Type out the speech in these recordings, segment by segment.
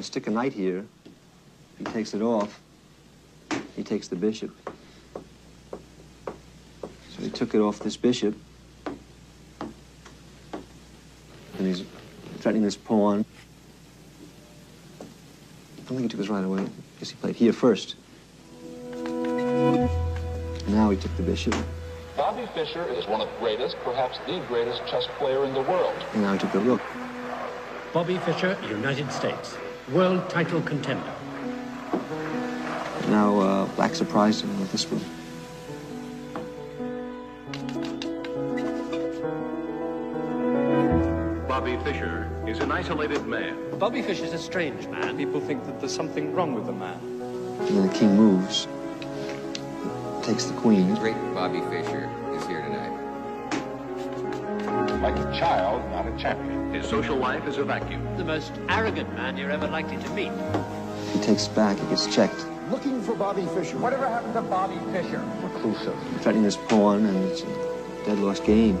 to stick a knight here. If he takes it off, he takes the bishop. So he took it off this bishop. And he's threatening this pawn. I don't think he took this right away. I guess he played here first. Now he took the bishop. Bobby Fischer is one of the greatest, perhaps the greatest chess player in the world. And now he took the rook. Bobby Fischer, United States, world title contender. Now Black surprised him with this one. Bobby Fischer is an isolated man. Bobby Fischer's a strange man. People think that there's something wrong with the man. And then the king moves. Takes the queen. The great Bobby Fischer is here tonight. Like a child, not a champion. His social life is a vacuum. The most arrogant man you're ever likely to meet. He takes back, he gets checked. Looking for Bobby Fischer. Whatever happened to Bobby Fischer? Reclusive. Threatening this pawn, and it's a dead-lost game.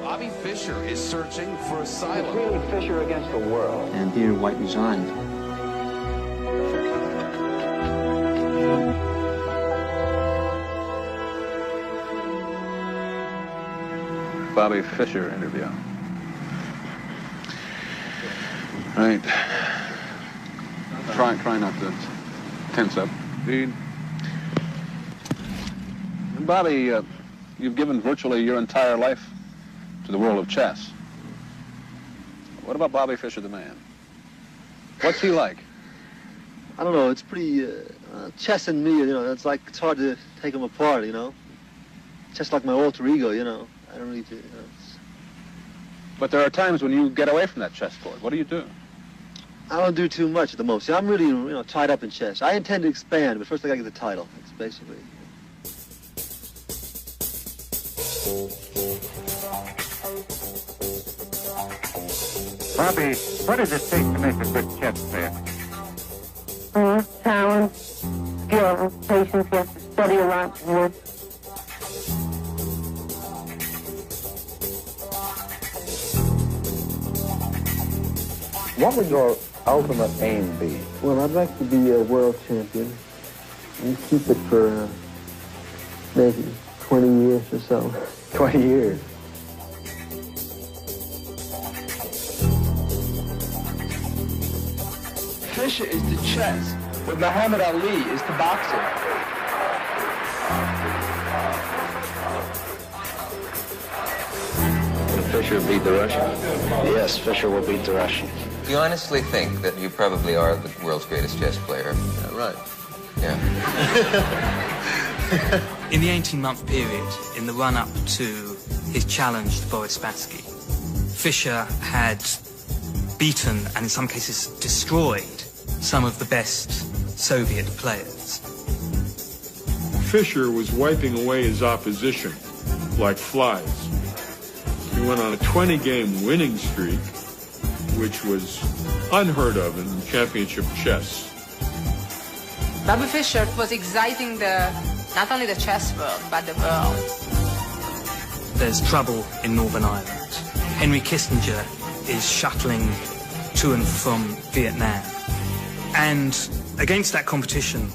Bobby Fischer is searching for asylum. It's really Fischer against the world. And here, White resigned. Bobby Fischer interview. Right. Try not to tense up. Read. Bobby, you've given virtually your entire life to the world of chess. What about Bobby Fischer, the man? What's he like? I don't know. It's pretty chess and me. You know, it's hard to take him apart. You know, just like my alter ego. You know. I don't need to, you know, But there are times when you get away from that chessboard. What do you do? I don't do too much at the moment. See, I'm really, you know, tied up in chess. I intend to expand, but first I gotta get the title. That's basically. Bobby, what does it take to make a good chess player? Talent, skill, patience. You have to study a lot more. What would your ultimate aim be? Well, I'd like to be a world champion and keep it for maybe 20 years or so. 20 years. Fischer is to chess what Muhammad Ali is to boxing. Will Fischer beat the Russian? Yes, Fischer will beat the Russian. Do you honestly think that you probably are the world's greatest chess player? Right. Yeah. In the 18-month period, in the run-up to his challenge to Boris Spassky, Fischer had beaten, and in some cases destroyed, some of the best Soviet players. Fischer was wiping away his opposition like flies. He went on a 20-game winning streak, which was unheard of in championship chess. Bobby Fischer was exciting not only the chess world, but the world. There's trouble in Northern Ireland. Henry Kissinger is shuttling to and from Vietnam. And against that competition,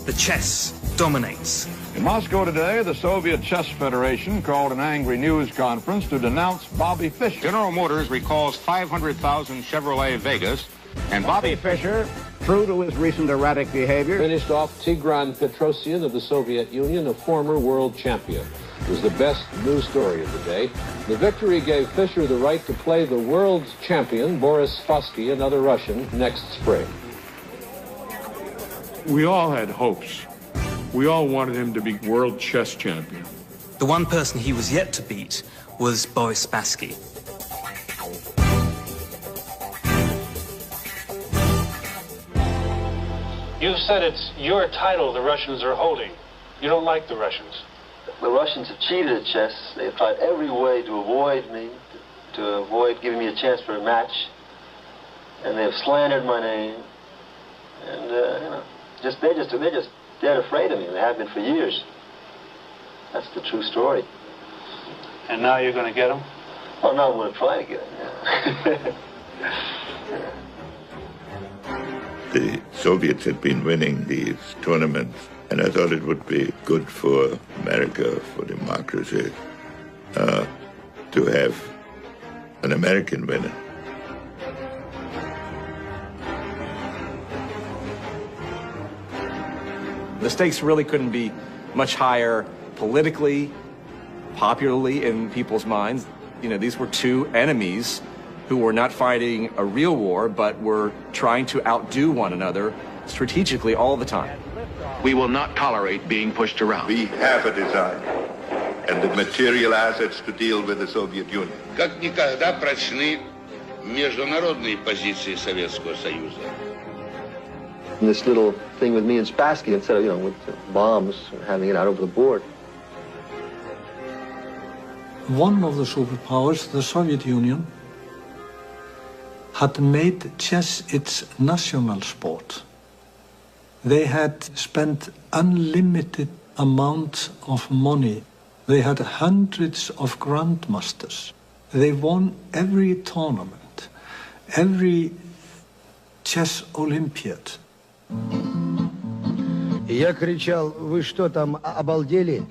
the chess dominates. In Moscow today, the Soviet Chess Federation called an angry news conference to denounce Bobby Fischer. General Motors recalls 500,000 Chevrolet Vegas, and Bobby Fischer, true to his recent erratic behavior, finished off Tigran Petrosyan of the Soviet Union, a former world champion. It was the best news story of the day. The victory gave Fischer the right to play the world's champion, Boris Spassky, another Russian, next spring. We all had hopes. We all wanted him to be world chess champion. The one person he was yet to beat was Boris Spassky. You've said it's your title the Russians are holding. You don't like the Russians. The Russians have cheated at chess. They've tried every way to avoid me, to avoid giving me a chance for a match. And they've slandered my name. And, you know, they're just dead afraid of me. They have been for years. That's the true story. And now you're going to get them? Oh, now I'm going to try to get them, yeah. the Soviets had been winning these tournaments, and I thought it would be good for America, for democracy, to have an American winner. The stakes really couldn't be much higher politically, popularly in people's minds. You know, these were two enemies who were not fighting a real war, but were trying to outdo one another strategically all the time. We will not tolerate being pushed around. We have a design and the material assets to deal with the Soviet Union. Как никогда прочны международные позиции Советского Союза. And this little thing with me and Spassky, instead of, you know, with bombs, having it out over the board. One of the superpowers, the Soviet Union, had made chess its national sport. They had spent unlimited amounts of money. They had hundreds of grandmasters. They won every tournament, every chess Olympiad. Я кричал: вы что там, обалдели?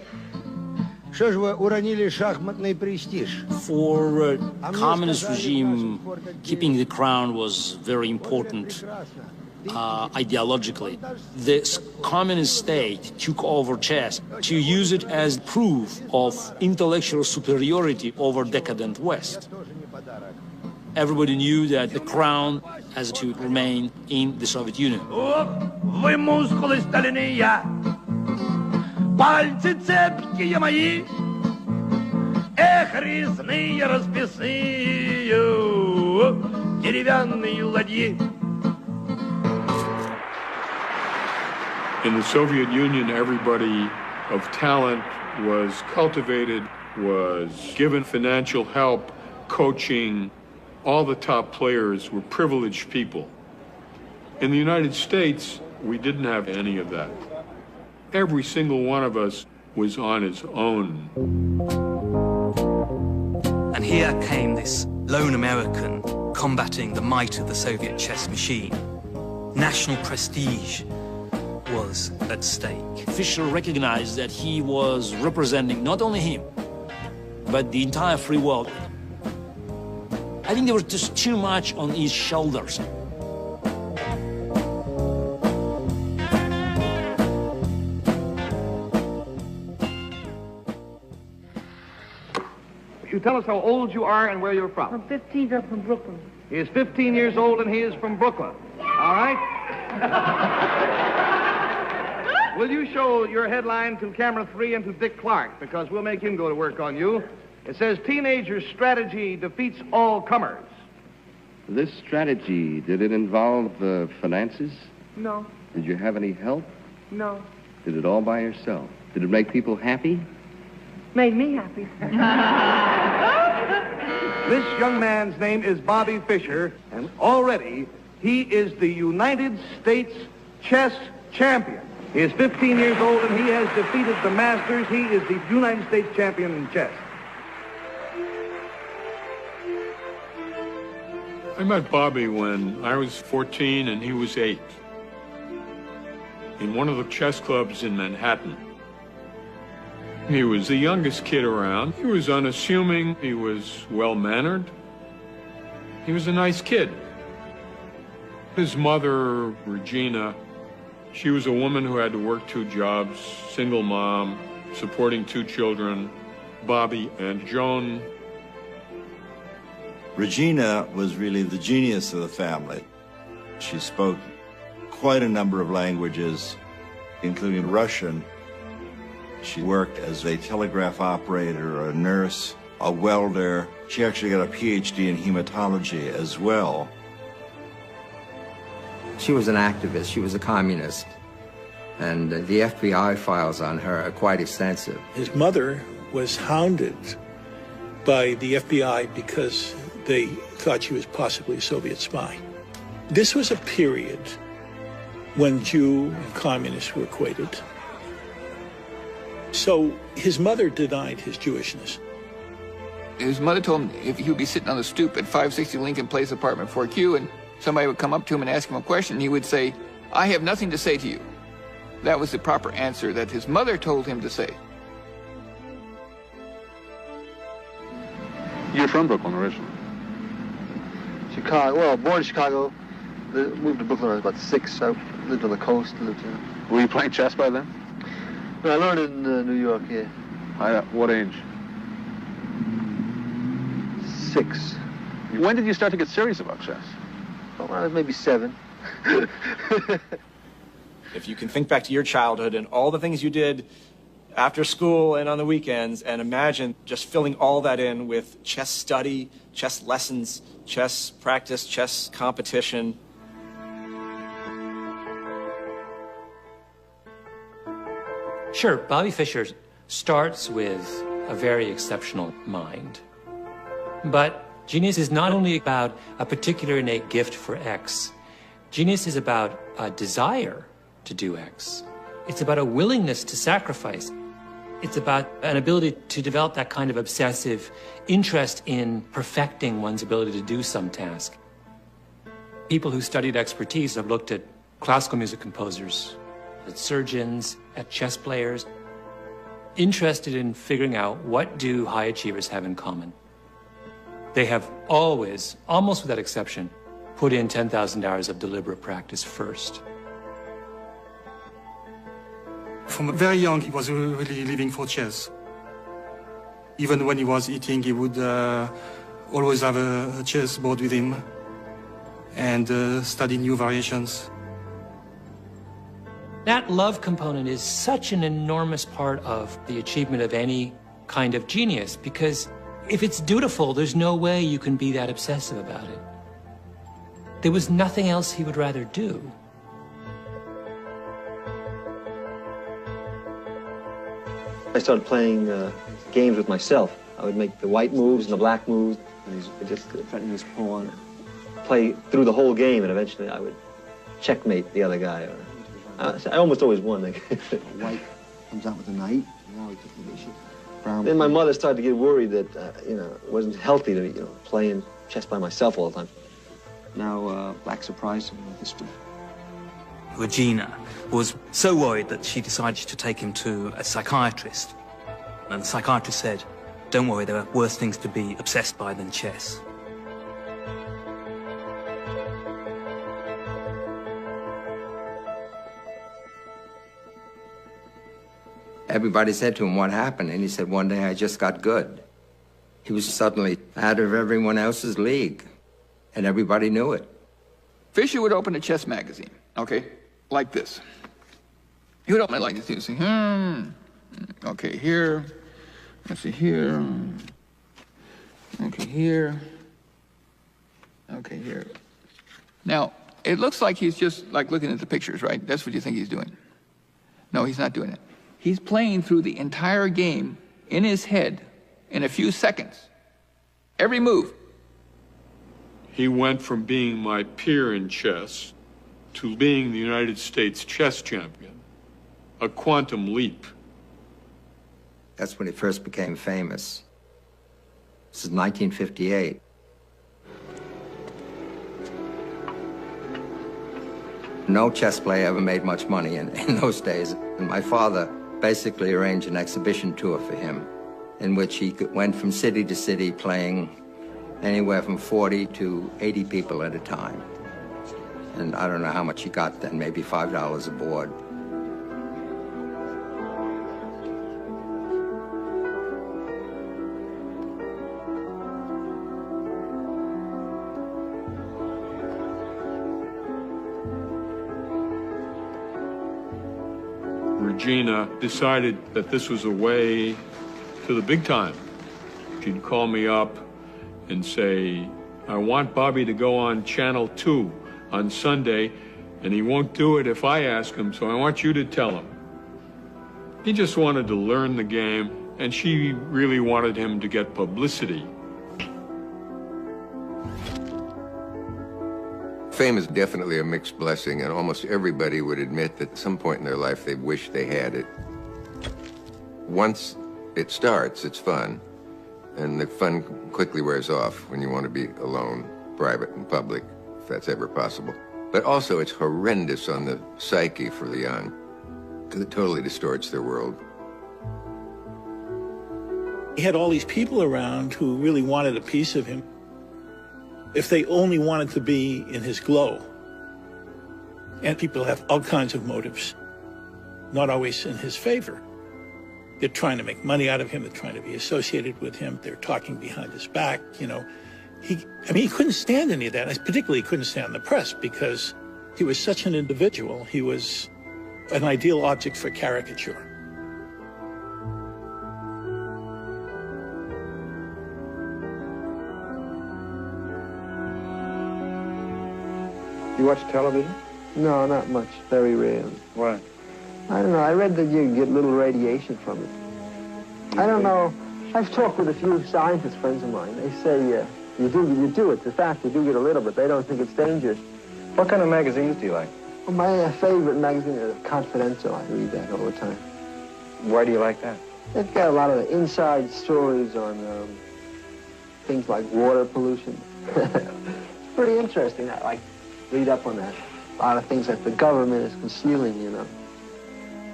Что ж вы уронили шахматный престиж? For communist regime, keeping the crown was very important ideologically. This communist state took over chess to use it as proof of intellectual superiority over decadent West. Everybody knew that the crown has to remain in the Soviet Union. Вы мускулы стальные, пальцы цепкие мои, эх, резные расписные, деревянные ладьи. In the Soviet Union, everybody of talent was cultivated, was given financial help, coaching. All the top players were privileged people. In the United States, we didn't have any of that. Every single one of us was on his own. And here came this lone American combating the might of the Soviet chess machine. National prestige was at stake. Fischer recognized that he was representing not only him, but the entire free world. I think there was just too much on his shoulders. You tell us how old you are and where you're from. I'm 15, I'm from Brooklyn. He is 15 years old and he is from Brooklyn. All right? Will you show your headline to camera 3 and to Dick Clark, because we'll make him go to work on you. It says, teenager strategy defeats all comers. This strategy, did it involve finances? No. Did you have any help? No. Did it all by yourself? Did it make people happy? Made me happy. This young man's name is Bobbya Fishera, and already he is the United States chess champion. He is 15 years old and he has defeated the Masters. He is the United States champion in chess. I met Bobby when I was 14 and he was 8 in one of the chess clubs in Manhattan. He was the youngest kid around. He was unassuming. He was well-mannered. He was a nice kid. His mother, Regina, she was a woman who had to work 2 jobs, single mom, supporting 2 children, Bobby and Joan. Regina was really the genius of the family. She spoke quite a number of languages, including Russian. She worked as a telegraph operator, a nurse, a welder. She actually got a PhD in hematology as well. She was an activist. She was a communist. And the FBI files on her are quite extensive. His mother was hounded by the FBI because they thought she was possibly a Soviet spy. This was a period when Jew and communists were equated. So his mother denied his Jewishness. His mother told him if he would be sitting on the stoop at 560 Lincoln Place, apartment 4Q, and Somebody would come up to him and ask him a question, and he would say, "I have nothing to say to you." That was the proper answer that his mother told him to say. You're from Brooklyn originally? Chicago, well, born in Chicago. Moved to Brooklyn when I was about 6. I lived on the coast. Were you playing chess by then? No, I learned in New York, yeah. What age? 6. When did you start to get serious about chess? Well, when I was maybe 7. If you can think back to your childhood and all the things you did after school and on the weekends, and imagine just filling all that in with chess study, chess lessons, chess practice, chess competition. Sure, Bobbya Fischer starts with a very exceptional mind. But genius is not only about a particular innate gift for X. Genius is about a desire to do X. It's about a willingness to sacrifice. It's about an ability to develop that kind of obsessive interest in perfecting one's ability to do some task. People who studied expertise have looked at classical music composers, at surgeons, at chess players, interested in figuring out what do high achievers have in common. They have always, almost without exception, put in 10,000 hours of deliberate practice first. From very young, he was really living for chess. Even when he was eating, he would always have a chess board with him and study new variations. That love component is such an enormous part of the achievement of any kind of genius, because if it's dutiful, there's no way you can be that obsessive about it. There was nothing else he would rather do. I started playing games with myself. I would make the white moves and the black moves, and just threaten his pawn, play through the whole game, and eventually I would checkmate the other guy. I almost always won. White comes out with a knight. Now he took the bishop. Brown. Then my mother started to get worried that it wasn't healthy to playing chess by myself all the time. Now black surprised him with this one. Regina was so worried that she decided to take him to a psychiatrist. And the psychiatrist said, "Don't worry, there are worse things to be obsessed by than chess." Everybody said to him, "What happened?" And he said, "One day I just got good." He was suddenly out of everyone else's league, and everybody knew it. Fischer would open a chess magazine, okay, like this. He would open it like this. He would say, okay, here, let's see, here, okay, here, okay, here. Now, it looks like he's just like looking at the pictures, right? That's what you think he's doing. No, he's not doing it. He's playing through the entire game in his head in a few seconds. Every move. He went from being my peer in chess to being the United States chess champion. A quantum leap. That's when he first became famous. This is 1958. No chess player ever made much money in those days. And my father basically arranged an exhibition tour for him in which he went from city to city playing anywhere from 40 to 80 people at a time. And I don't know how much he got then, maybe $5 a board. Regina decided that this was a way to the big time. She'd call me up and say, "I want Bobby to go on Channel 2 on Sunday, and he won't do it if I ask him, so I want you to tell him." He just wanted to learn the game, and she really wanted him to get publicity. Fame is definitely a mixed blessing, and almost everybody would admit that at some point in their life they wish they had it. Once it starts, it's fun, and the fun quickly wears off when you want to be alone, private and public. if that's ever possible. But also it's horrendous on the psyche for the young, because it totally distorts their world. He had all these people around who really wanted a piece of him, if they only wanted to be in his glow. And people have all kinds of motives, not always in his favor. They're trying to make money out of him. They're trying to be associated with him. They're talking behind his back, you know. He couldn't stand any of that. Particularly, he couldn't stand the press because he was such an individual. He was an ideal object for caricature. You watch television? No, not much. Very rarely. Why? I don't know. I read that you get little radiation from it. I don't know. I've talked with a few scientist friends of mine. They say you do. It's a fact. You do get a little, but they don't think it's dangerous. What kind of magazines do you like? Well, my favorite magazine is Confidential. I read that all the time. Why do you like that? They've got a lot of inside stories on things like water pollution. It's pretty interesting. I like read up on that. A lot of things that the government is concealing, you know.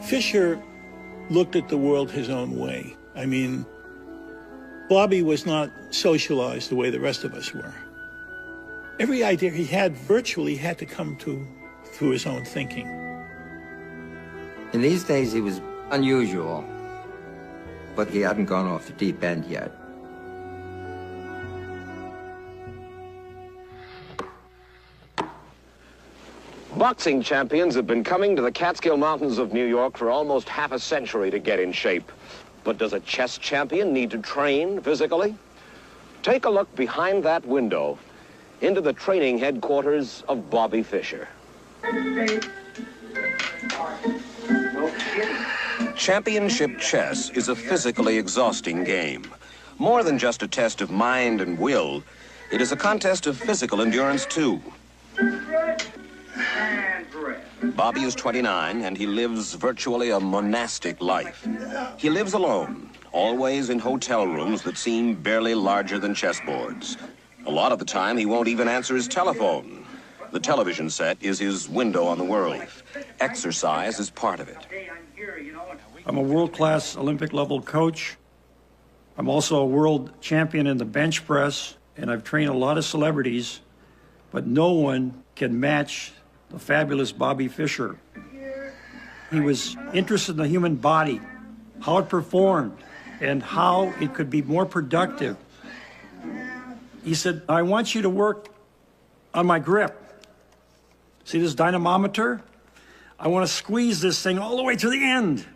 Fischer looked at the world his own way. I mean, Bobby was not socialized the way the rest of us were. Every idea he had virtually had to come through his own thinking. In these days, he was unusual, but he hadn't gone off the deep end yet. Boxing champions have been coming to the Catskill Mountains of New York for almost half a century to get in shape. But does a chess champion need to train physically? Take a look behind that window into the training headquarters of Bobbya Fishera. Championship chess is a physically exhausting game. More than just a test of mind and will, it is a contest of physical endurance too. Bobby is 29, and he lives virtually a monastic life. He lives alone, always in hotel rooms that seem barely larger than chessboards. A lot of the time, he won't even answer his telephone. The television set is his window on the world. Exercise is part of it. I'm a world-class Olympic-level coach. I'm also a world champion in the bench press, and I've trained a lot of celebrities, but no one can match the fabulous Bobbya Fishera. He was interested in the human body, how it performed, and how it could be more productive. He said, I want you to work on my grip. See this dynamometer? I want to squeeze this thing all the way to the end.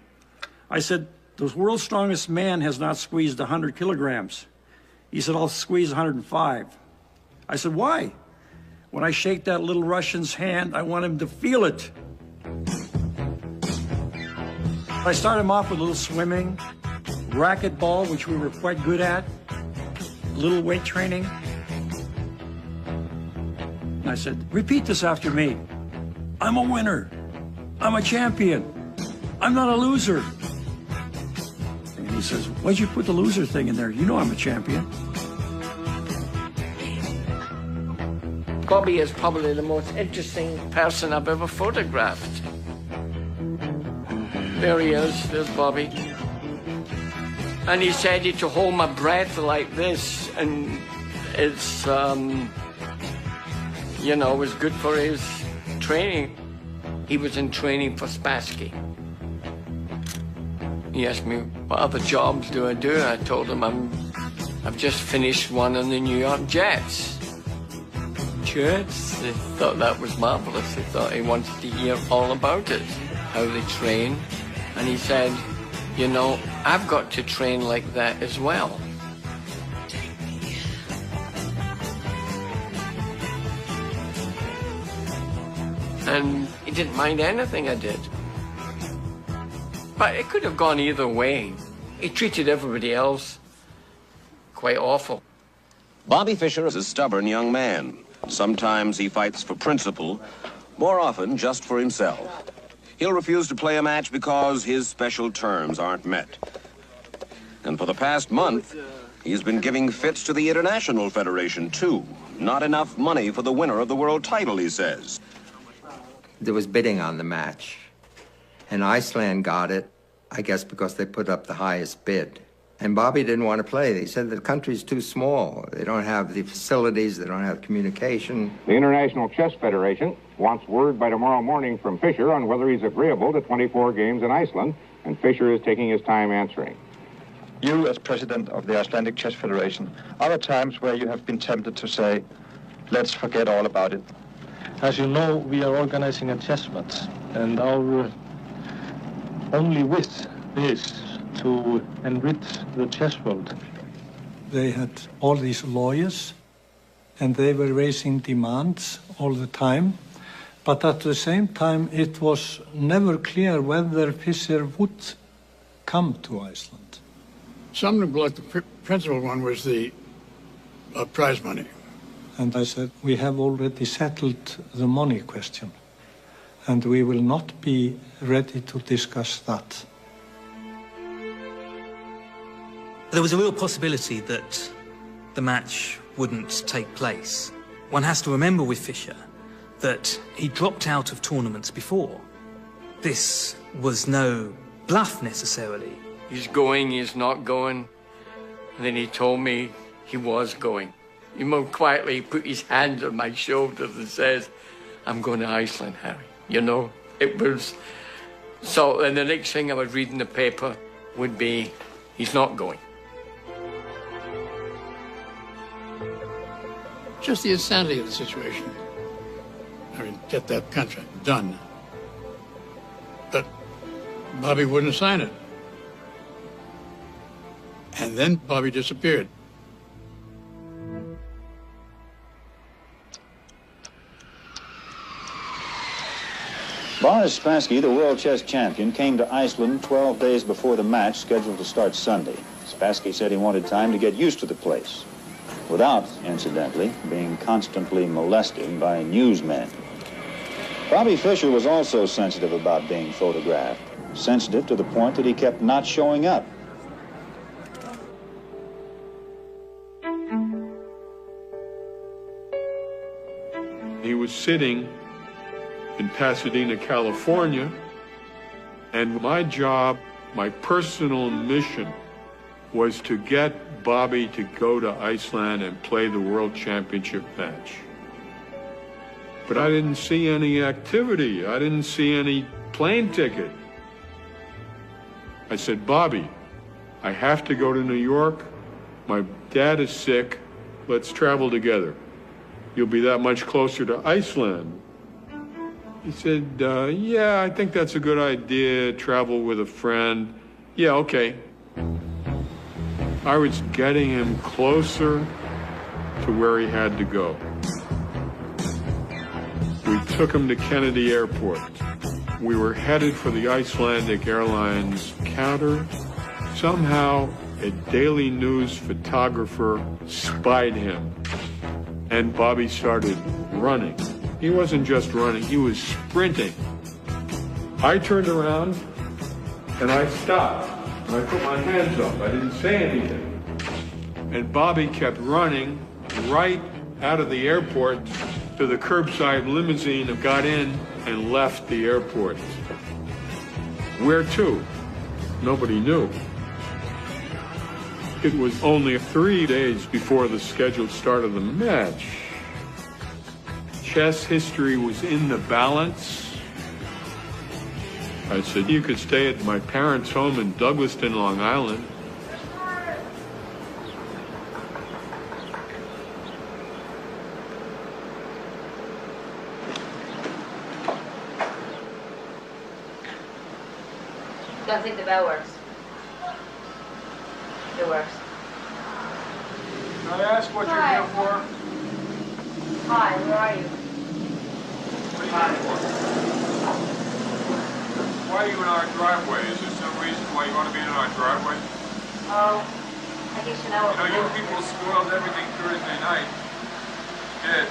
I said, the world's strongest man has not squeezed 100 kilograms. He said, I'll squeeze 105. I said, why? When I shake that little Russian's hand, I want him to feel it. I started him off with a little swimming, racquetball, which we were quite good at, a little weight training. And I said, repeat this after me. I'm a winner. I'm a champion. I'm not a loser. And he says, why'd you put the loser thing in there? You know I'm a champion. Bobby is probably the most interesting person I've ever photographed. There he is, there's Bobby. And he said he to hold my breath like this, and it's, you know, it was good for his training. He was in training for Spassky. He asked me, what other jobs do? I told him I've just finished one on the New York Jets. Jets, they thought that was marvelous. They thought he wanted to hear all about it, how they train. And he said, you know, I've got to train like that as well. And he didn't mind anything I did. But it could have gone either way. He treated everybody else quite awful. Bobbya Fishera is a stubborn young man. Sometimes he fights for principle, more often just for himself. He'll refuse to play a match because his special terms aren't met. And for the past month, he's been giving fits to the International Federation, too. Not enough money for the winner of the world title, he says. There was bidding on the match, and Iceland got it, I guess because they put up the highest bid. And Bobby didn't want to play. He said the country's too small. They don't have the facilities, they don't have communication. The International Chess Federation wants word by tomorrow morning from Fischer on whether he's agreeable to 24 games in Iceland, and Fischer is taking his time answering. You, as president of the Icelandic Chess Federation, are there times where you have been tempted to say, let's forget all about it? As you know, we are organizing a chess match, and our only wish is to enrich the chess world. They had all these lawyers, and they were raising demands all the time. But at the same time, it was never clear whether Fischer would come to Iceland. Some of the principal one was the prize money. And I said, we have already settled the money question, and we will not be ready to discuss that. There was a real possibility that the match wouldn't take place. One has to remember with Fischer that he dropped out of tournaments before. This was no bluff necessarily. He's going, he's not going. And then he told me he was going. He more quietly put his hand on my shoulders and says, I'm going to Iceland, Harry. You know, it was... So, and the next thing I would read in the paper would be, he's not going. Just the insanity of the situation. I mean, get that contract done. But Bobby wouldn't sign it. And then Bobby disappeared. Boris Spassky, the world chess champion, came to Iceland 12 days before the match scheduled to start Sunday. Spassky said he wanted time to get used to the place, without, incidentally, being constantly molested by newsmen. Bobby Fischer was also sensitive about being photographed, sensitive to the point that he kept not showing up. He was sitting in Pasadena, California, and my job, my personal mission, was to get Bobby to go to Iceland and play the World Championship match. But I didn't see any activity. I didn't see any plane ticket. I said, Bobby, I have to go to New York. My dad is sick. Let's travel together. You'll be that much closer to Iceland. He said, yeah, I think that's a good idea. Travel with a friend. Yeah, okay. I was getting him closer to where he had to go. We took him to Kennedy Airport. We were headed for the Icelandic Airlines counter. Somehow, a Daily News photographer spied him, and Bobby started running. He wasn't just running, he was sprinting. I turned around, and I stopped. I put my hands up. I didn't say anything. And Bobby kept running right out of the airport to the curbside limousine and got in and left the airport. Where to? Nobody knew. It was only 3 days before the scheduled start of the match. Chess history was in the balance. I said, you could stay at my parents' home in Douglaston, Long Island. Don't think the bell works. It works. Can I ask what you're here for? Hi, where are you? What are you here for? Why are you in our driveway? Is there some reason why you want to be in our driveway? Oh, I guess you know what You people spoiled everything Thursday night. You did.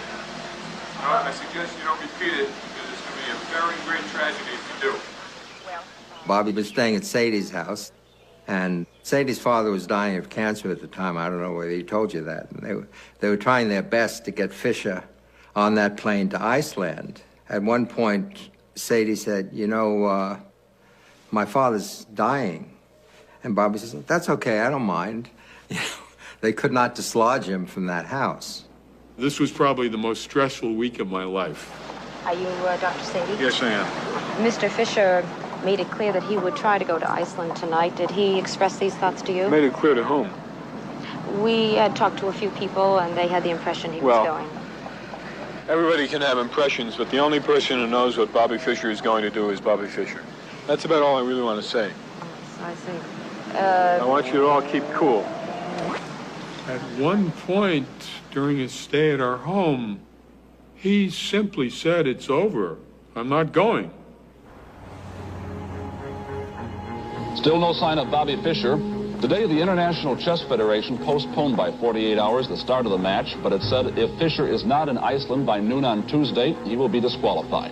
I suggest you don't repeat it, because it's going to be a very great tragedy if you do. Bobby was staying at Sadie's house. And Sadie's father was dying of cancer at the time. I don't know whether he told you that. And they were trying their best to get Fischer on that plane to Iceland. At one point, Sadie said, you know, my father's dying. And Bobbya says, that's okay, I don't mind. You know, they could not dislodge him from that house. This was probably the most stressful week of my life. Are you Dr. Sadie? Yes, I am. Mr. Fischer made it clear that he would try to go to Iceland tonight. Did he express these thoughts to you? Made it clear to whom? We had talked to a few people, and they had the impression he was going. Everybody can have impressions, but the only person who knows what Bobbya Fischer is going to do is Bobbya Fischer. That's about all I really want to say. I see. I want you to all keep cool. At one point during his stay at our home, he simply said, it's over. I'm not going. Still no sign of Bobbya Fischer. Today, the International Chess Federation postponed by 48 hours the start of the match, but it said if Fischer is not in Iceland by noon on Tuesday, he will be disqualified.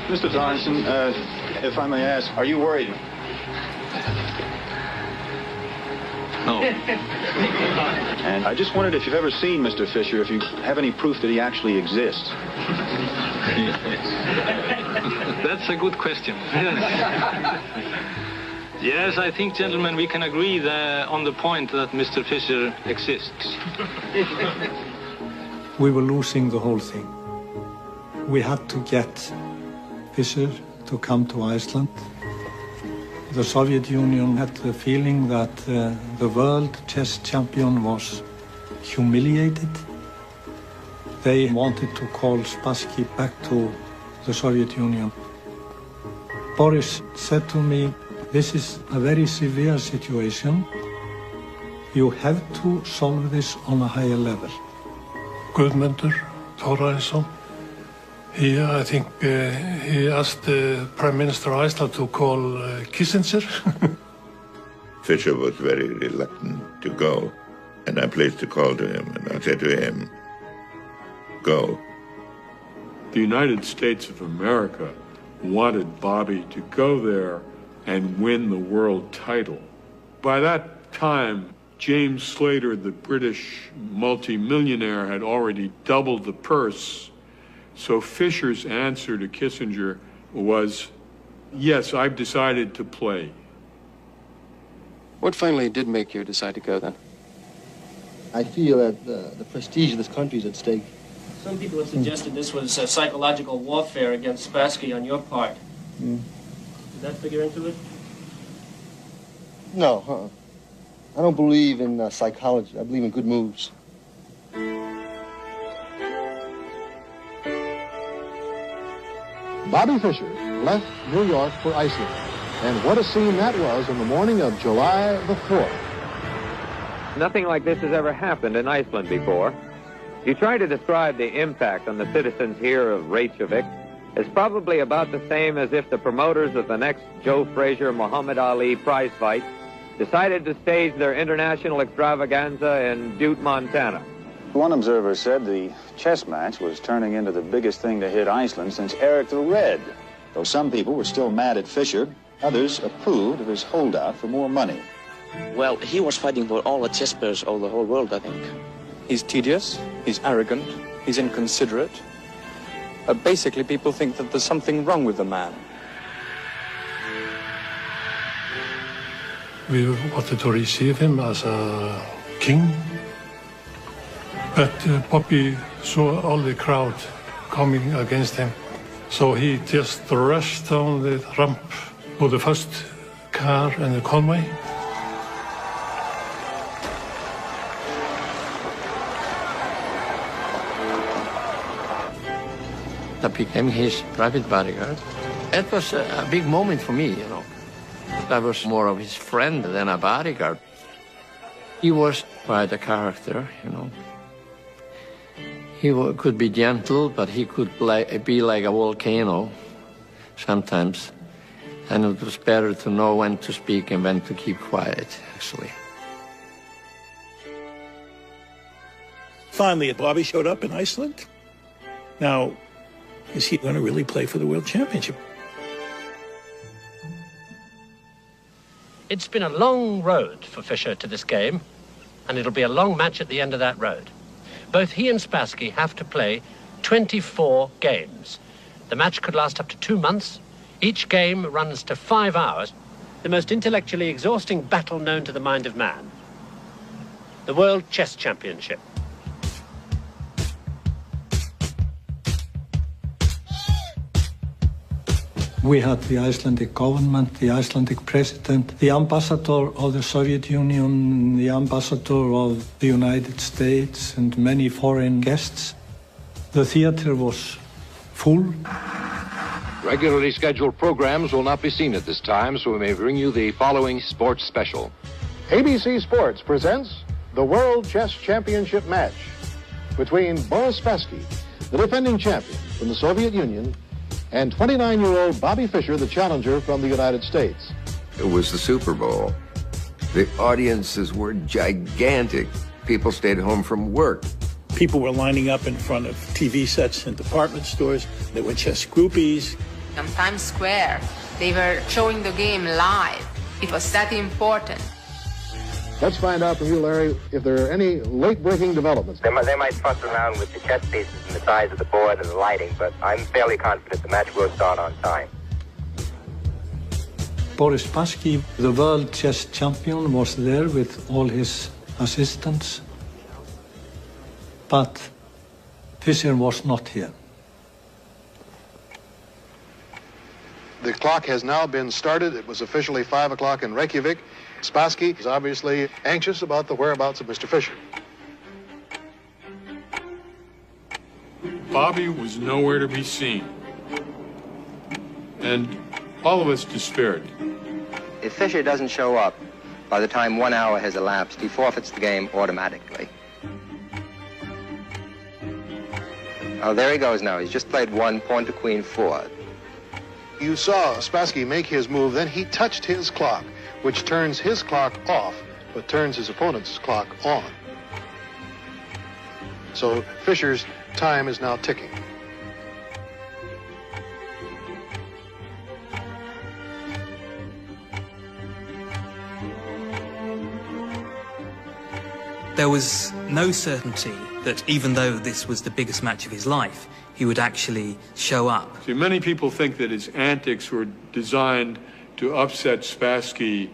Mr. Johnson, if I may ask, are you worried? No. And I just wondered if you've ever seen Mr. Fischer, if you have any proof that he actually exists. That's a good question. Yes, I think, gentlemen, we can agree on the point that Mr. Fischer exists. We were losing the whole thing. We had to get Fischer to come to Iceland. The Soviet Union had the feeling that the world chess champion was humiliated. They wanted to call Spassky back to the Soviet Union. Boris said to me, this is a very severe situation. You have to solve this on a higher level. Guðmundur Thorarinsson, I think he asked the Prime Minister of Iceland to call Kissinger. Fischer was very reluctant to go, and I placed a call to him, and I said to him, go. The United States of America wanted Bobbya to go there and win the world title. By that time, James Slater, the British multimillionaire, had already doubled the purse. So Fischer's answer to Kissinger was, yes, I've decided to play. What finally did make you decide to go then? I feel that the prestige of this country is at stake. Some people have suggested this was psychological warfare against Spassky on your part. Did that figure into it? No, I don't believe in psychology. I believe in good moves. Bobbya Fischer left New York for Iceland. And what a scene that was on the morning of July the 4th. Nothing like this has ever happened in Iceland before. You try to describe the impact on the citizens here of Reykjavik. It's probably about the same as if the promoters of the next Joe Frazier-Muhammad Ali prize fight decided to stage their international extravaganza in Butte, Montana. One observer said the chess match was turning into the biggest thing to hit Iceland since Eric the Red. Though some people were still mad at Fischer, others approved of his holdout for more money. Well, he was fighting for all the chess players of the whole world, I think. He's tedious, he's arrogant, he's inconsiderate. Basically, people think that there's something wrong with the man. We wanted to receive him as a king, but Bobbya saw all the crowd coming against him. So he just rushed down the ramp with the first car and the convoy. I became his private bodyguard. It was a big moment for me, you know. I was more of his friend than a bodyguard. He was quite a character, you know. He could be gentle, but he could be like a volcano sometimes. And it was better to know when to speak and when to keep quiet, actually. Finally, Bobbya showed up in Iceland. Now, is he going to really play for the World Championship? It's been a long road for Fischer to this game, and it'll be a long match at the end of that road. Both he and Spassky have to play 24 games. The match could last up to 2 months. Each game runs to 5 hours. The most intellectually exhausting battle known to the mind of man. The World Chess Championship. We had the Icelandic government, the Icelandic president, the ambassador of the Soviet Union, the ambassador of the United States, and many foreign guests. The theater was full. Regularly scheduled programs will not be seen at this time, so we may bring you the following sports special. ABC Sports presents the World Chess Championship match between Boris Spassky, the defending champion from the Soviet Union, and 29-year-old Bobbya Fishera, the challenger from the United States. It was the Super Bowl. The audiences were gigantic. People stayed home from work. People were lining up in front of TV sets in department stores. There were chess groupies. On Times Square, they were showing the game live. It was that important. Let's find out from you, Larry, if there are any late-breaking developments. They might fuss around with the chess pieces and the size of the board and the lighting, but I'm fairly confident the match will start on time. Boris Spassky, the world chess champion, was there with all his assistants. But Fischer was not here. The clock has now been started. It was officially 5 o'clock in Reykjavik. Spassky is obviously anxious about the whereabouts of Mr. Fischer. Bobby was nowhere to be seen. And all of us despaired. If Fischer doesn't show up by the time 1 hour has elapsed, he forfeits the game automatically. Oh, there he goes now. He's just played 1 pawn to queen 4. You saw Spassky make his move, then he touched his clock, which turns his clock off, but turns his opponent's clock on. So Fischer's time is now ticking. There was no certainty that even though this was the biggest match of his life, he would actually show up. See, many people think that his antics were designed to upset Spassky,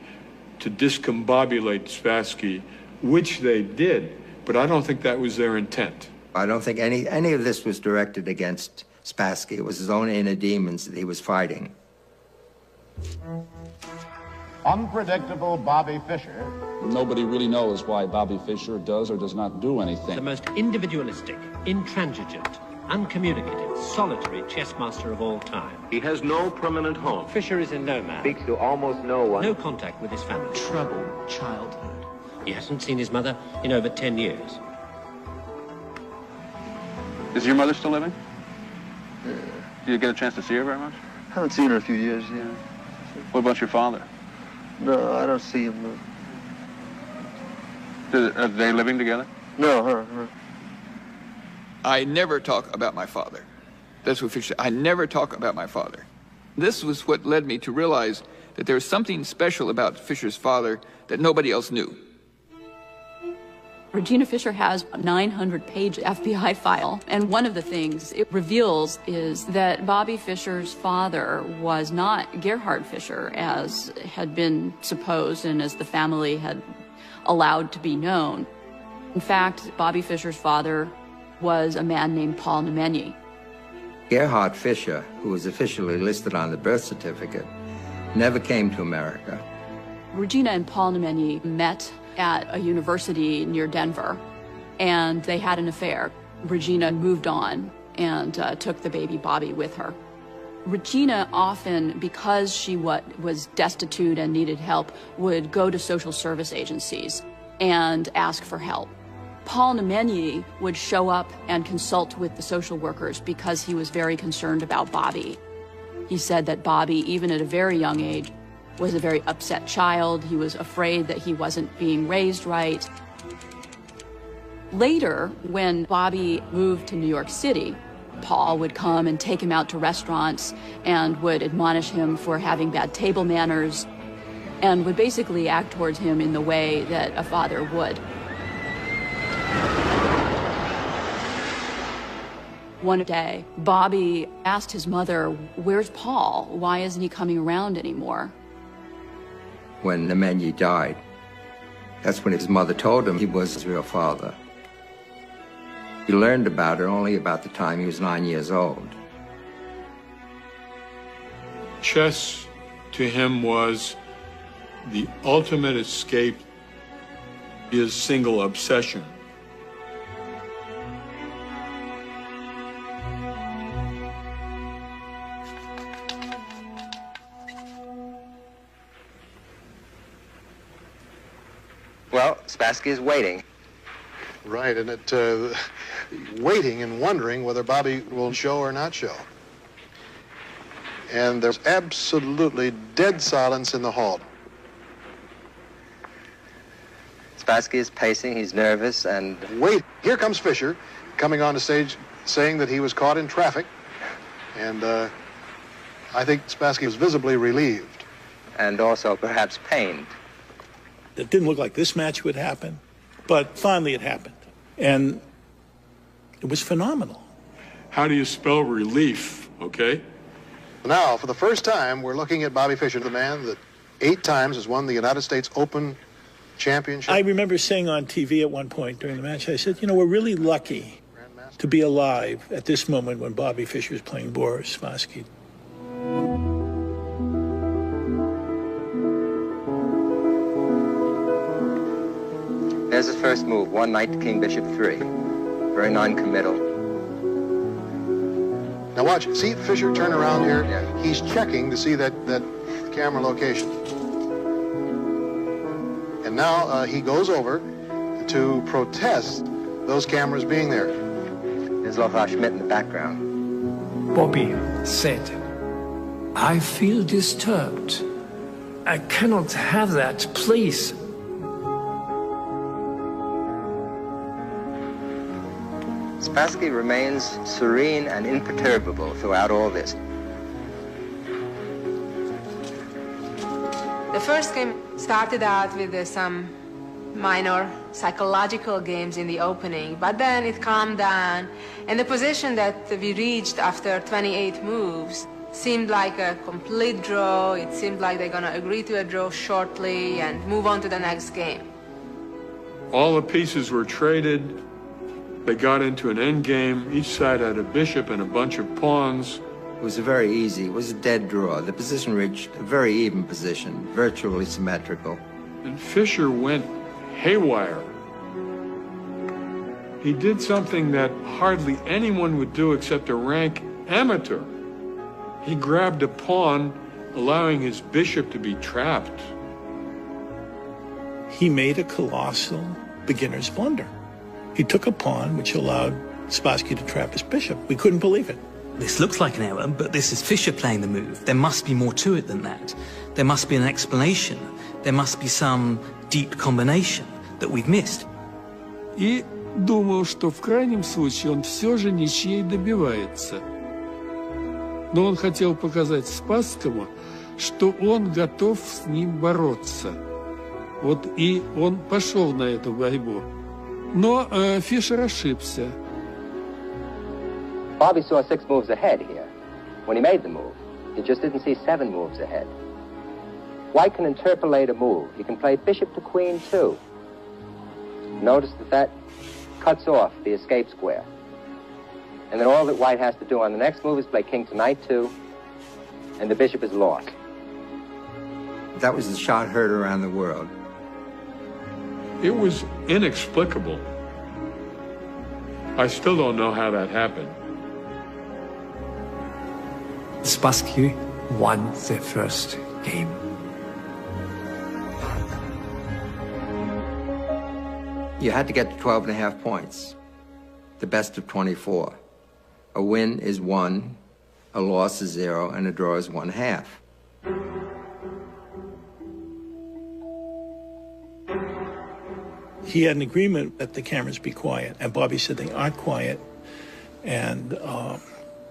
to discombobulate Spassky, which they did, but I don't think that was their intent. I don't think any of this was directed against Spassky. It was his own inner demons that he was fighting. Unpredictable Bobbya Fishera. Nobody really knows why Bobbya Fischer does or does not do anything. The most individualistic, intransigent, uncommunicative, solitary chess master of all time. He has no permanent home. Fischer is a nomad. Speaks to almost no one. No contact with his family. Troubled childhood. He hasn't seen his mother in over 10 years. Is your mother still living? Do you get a chance to see her very much? Haven't seen her in a few years, yeah. What about your father? No, I don't see him. Are they living together? No, her. I never talk about my father. That's what Fischer said. I never talk about my father. This was what led me to realize that there was something special about Fischer's father that nobody else knew. Regina Fischer has a 900-page FBI file, and one of the things it reveals is that Bobbya Fischer's father was not Gerhard Fischer, as had been supposed and as the family had allowed to be known. In fact, Bobbya Fischer's father was a man named Paul Nemenyi. Gerhard Fischer, who was officially listed on the birth certificate, never came to America. Regina and Paul Nemenyi met at a university near Denver, and they had an affair. Regina moved on and took the baby Bobbya with her. Regina often, because she was destitute and needed help, would go to social service agencies and ask for help. Paul Nemenyi would show up and consult with the social workers because he was very concerned about Bobbya. He said that Bobbya, even at a very young age, was a very upset child. He was afraid that he wasn't being raised right. Later, when Bobbya moved to New York City, Paul would come and take him out to restaurants and would admonish him for having bad table manners. and would basically act towards him in the way that a father would. One day, Bobby asked his mother, "Where's Paul? Why isn't he coming around anymore?" When Nemanja died, that's when his mother told him he was his real father. He learned about it only about the time he was 9 years old. Chess to him was the ultimate escape, his single obsession. Well, Spassky is waiting. Right, and waiting and wondering whether Bobby will show or not show. And there's absolutely dead silence in the hall. Spassky is pacing, he's nervous, and... Wait, here comes Fischer, coming on the stage saying that he was caught in traffic. And I think Spassky was visibly relieved. And also perhaps pained. It didn't look like this match would happen, but finally it happened. And it was phenomenal. How do you spell relief, okay? Now, for the first time, we're looking at Bobby Fischer, the man that 8 times has won the United States Open Championship. I remember saying on TV at one point during the match, I said, you know, we're really lucky to be alive at this moment when Bobby Fischer is playing Boris Spassky. There's his first move, 1 knight to king bishop 3. Very non-committal. Now watch, see Fischer turn around here? Yeah. He's checking to see that camera location. And now he goes over to protest those cameras being there. There's Lothar Schmidt in the background. Bobby said, "I feel disturbed. I cannot have that, please." Spassky remains serene and imperturbable throughout all this. The first game started out with some minor psychological games in the opening, but then it calmed down, and the position that we reached after 28 moves seemed like a complete draw. It seemed like they're gonna agree to a draw shortly and move on to the next game. All the pieces were traded. They got into an end game. Each side had a bishop and a bunch of pawns. It was very easy. It was a dead draw. The position reached a very even position, virtually symmetrical. And Fischer went haywire. He did something that hardly anyone would do except a rank amateur. He grabbed a pawn, allowing his bishop to be trapped. He made a colossal beginner's blunder. He took a pawn, which allowed Spassky to trap his bishop. We couldn't believe it. This looks like an error, but this is Fischer playing the move. There must be more to it than that. There must be an explanation. There must be some deep combination that we've missed. И думал, что в крайнем случае он все же ничьей добивается. Но он хотел показать Спасскому, что он готов с ним бороться. Вот и он пошел на эту борьбу. Но Фишер ошибся. Bobby saw 6 moves ahead here. When he made the move, he just didn't see 7 moves ahead. White can interpolate a move. He can play bishop to queen too. Notice that cuts off the escape square. And then all that White has to do on the next move is play king to knight 2, and the bishop is lost. That was the shot heard around the world. It was inexplicable. I still don't know how that happened. Spassky won the first game. You had to get to 12.5 points, the best of 24. A win is 1, a loss is 0, and a draw is 1/2. He had an agreement that the cameras be quiet, and Bobby said they aren't quiet, and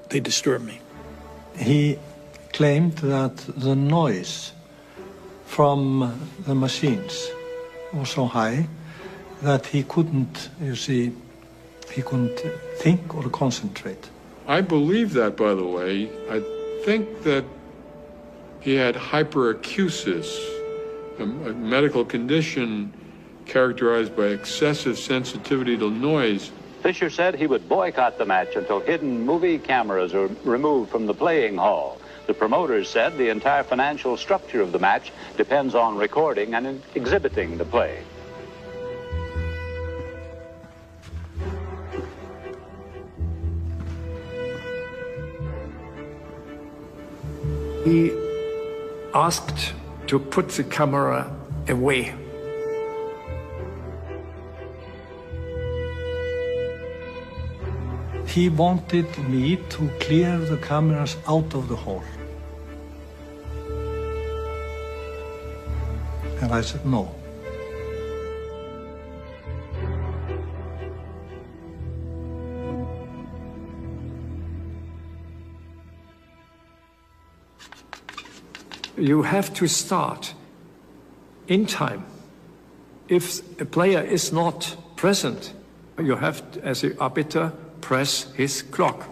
they disturb me. He claimed that the noise from the machines was so high that he couldn't, you see, he couldn't think or concentrate. I believe that, by the way. I think that he had hyperacusis, a medical condition characterized by excessive sensitivity to noise. Fischer said he would boycott the match until hidden movie cameras are removed from the playing hall. The promoters said the entire financial structure of the match depends on recording and exhibiting the play. He asked to put the camera away. He wanted me to clear the cameras out of the hall. And I said no. You have to start in time. If a player is not present, you have to, as an arbiter, press his clock.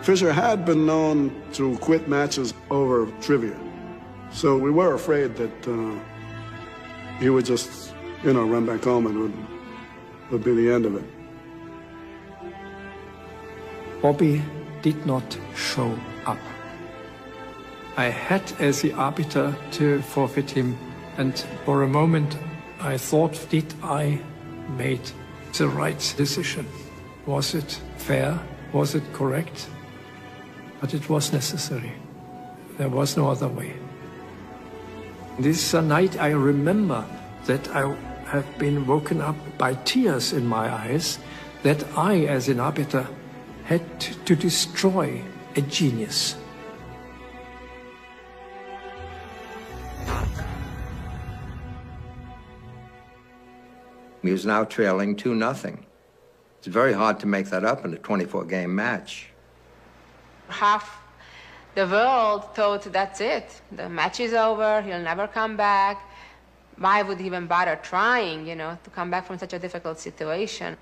Fischer had been known to quit matches over trivia. So we were afraid that he would just, run back home and would be the end of it. Bobby did not show up. I had, as the arbiter, to forfeit him, and for a moment I thought, did I make the right decision? Was it fair? Was it correct? But it was necessary. There was no other way. This night I remember that I have been woken up by tears in my eyes, that I, as an arbiter, had to destroy a genius. He was now trailing 2-0. It's very hard to make that up in a 24-game match. Half the world thought that's it. The match is over, he'll never come back. Why would he even bother trying, to come back from such a difficult situation?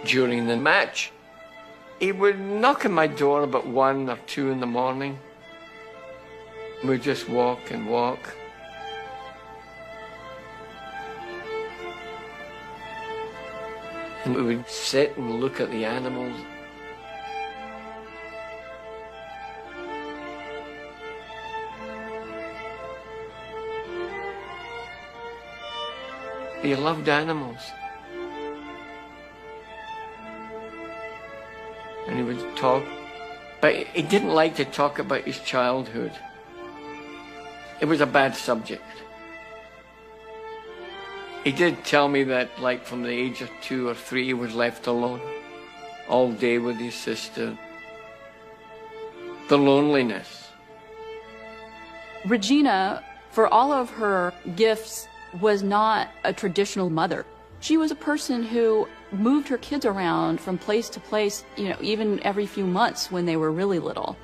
During the match, he would knock on my door about 1 or 2 in the morning. We'd just walk and walk. And we would sit and look at the animals. He loved animals. And he would talk, but he didn't like to talk about his childhood. It was a bad subject. He did tell me that, like, from the age of 2 or 3, he was left alone all day with his sister. The loneliness. Regina, for all of her gifts, was not a traditional mother. She was a person who moved her kids around from place to place, even every few months when they were really little.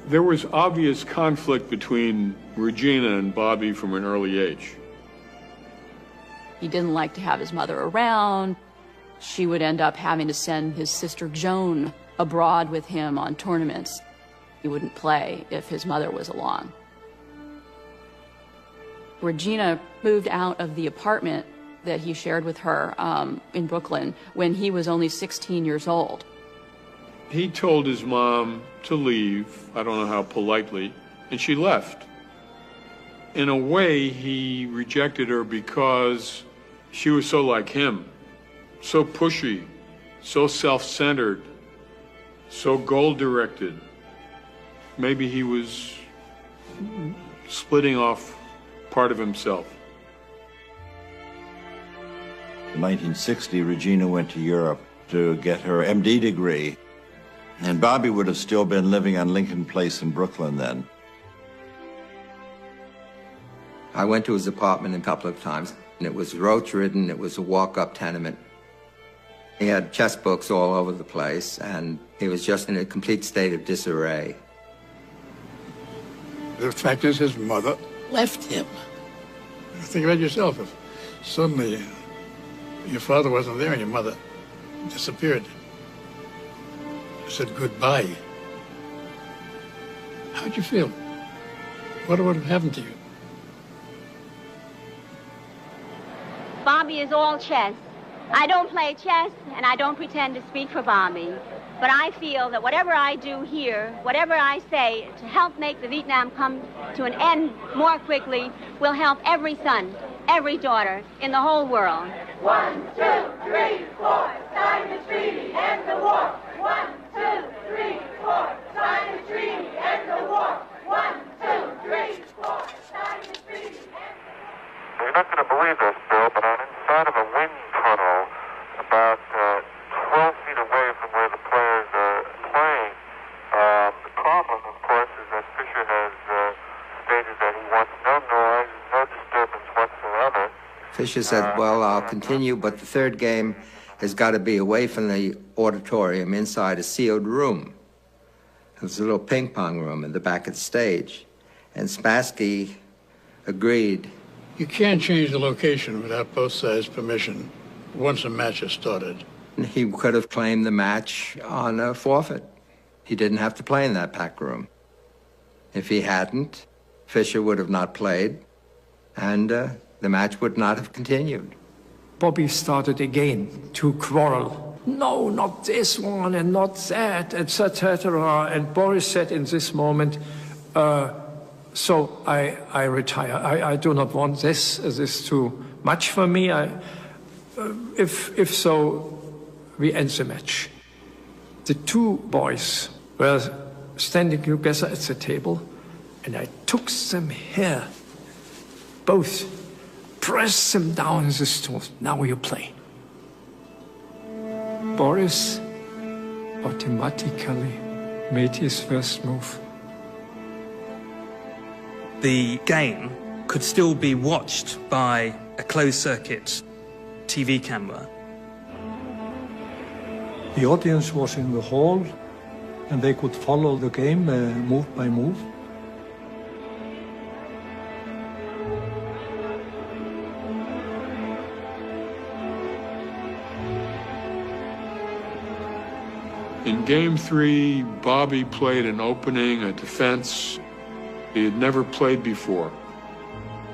There was obvious conflict between Regina and Bobby from an early age. He didn't like to have his mother around. She would end up having to send his sister Joan abroad with him on tournaments. He wouldn't play if his mother was along. Regina moved out of the apartment that he shared with her in Brooklyn when he was only 16 years old. He told his mom to leave, I don't know how politely, and she left. In a way, he rejected her because she was so like him, so pushy, so self-centered, so goal-directed. Maybe he was splitting off part of himself. In 1960, Regina went to Europe to get her MD degree, and Bobby would have still been living on Lincoln Place in Brooklyn then. I went to his apartment a couple of times, and it was roach-ridden. It was a walk-up tenement. He had chess books all over the place, and he was just in a complete state of disarray. The fact is, his mother left him. Think about yourself. If suddenly your father wasn't there and your mother disappeared, said goodbye, how'd you feel? What would have happened to you? Bobby is all chess. I don't play chess, and I don't pretend to speak for Bobby. But I feel that whatever I do here, whatever I say to help make the Vietnam come to an end more quickly, will help every son, every daughter in the whole world. 1, 2, 3, 4, sign the treaty, end the war. 1, 2, 3, 4, sign the treaty, end the war. 1, 2, 3, 4, sign the treaty, end the war. You're not going to believe this, Bill, but I'm inside of a wind tunnel about 12 feet away from where the players are playing. The problem, of course, is that Fischer has stated that he wants no noise, no disturbance whatsoever. Fischer said, well, I'll continue, but the third game has got to be away from the auditorium inside a sealed room. There's a little ping pong room in the back of the stage. And Spassky agreed. You can't change the location without both sides' permission once a match has started. He could have claimed the match on a forfeit. He didn't have to play in that packed room. If he hadn't, Fischer would have not played, and the match would not have continued. Bobby started again to quarrel. No, not this one and not that, etc. And Boris said in this moment, so I retire. I do not want this. This is too much for me. If so, we end the match. The two boys were standing together at the table, and I took them here, both, pressed them down the stool. Now you play. Boris automatically made his first move. The game could still be watched by a closed-circuit TV camera. The audience was in the hall, and they could follow the game move by move. In Game 3, Bobby played an opening, a defense he had never played before,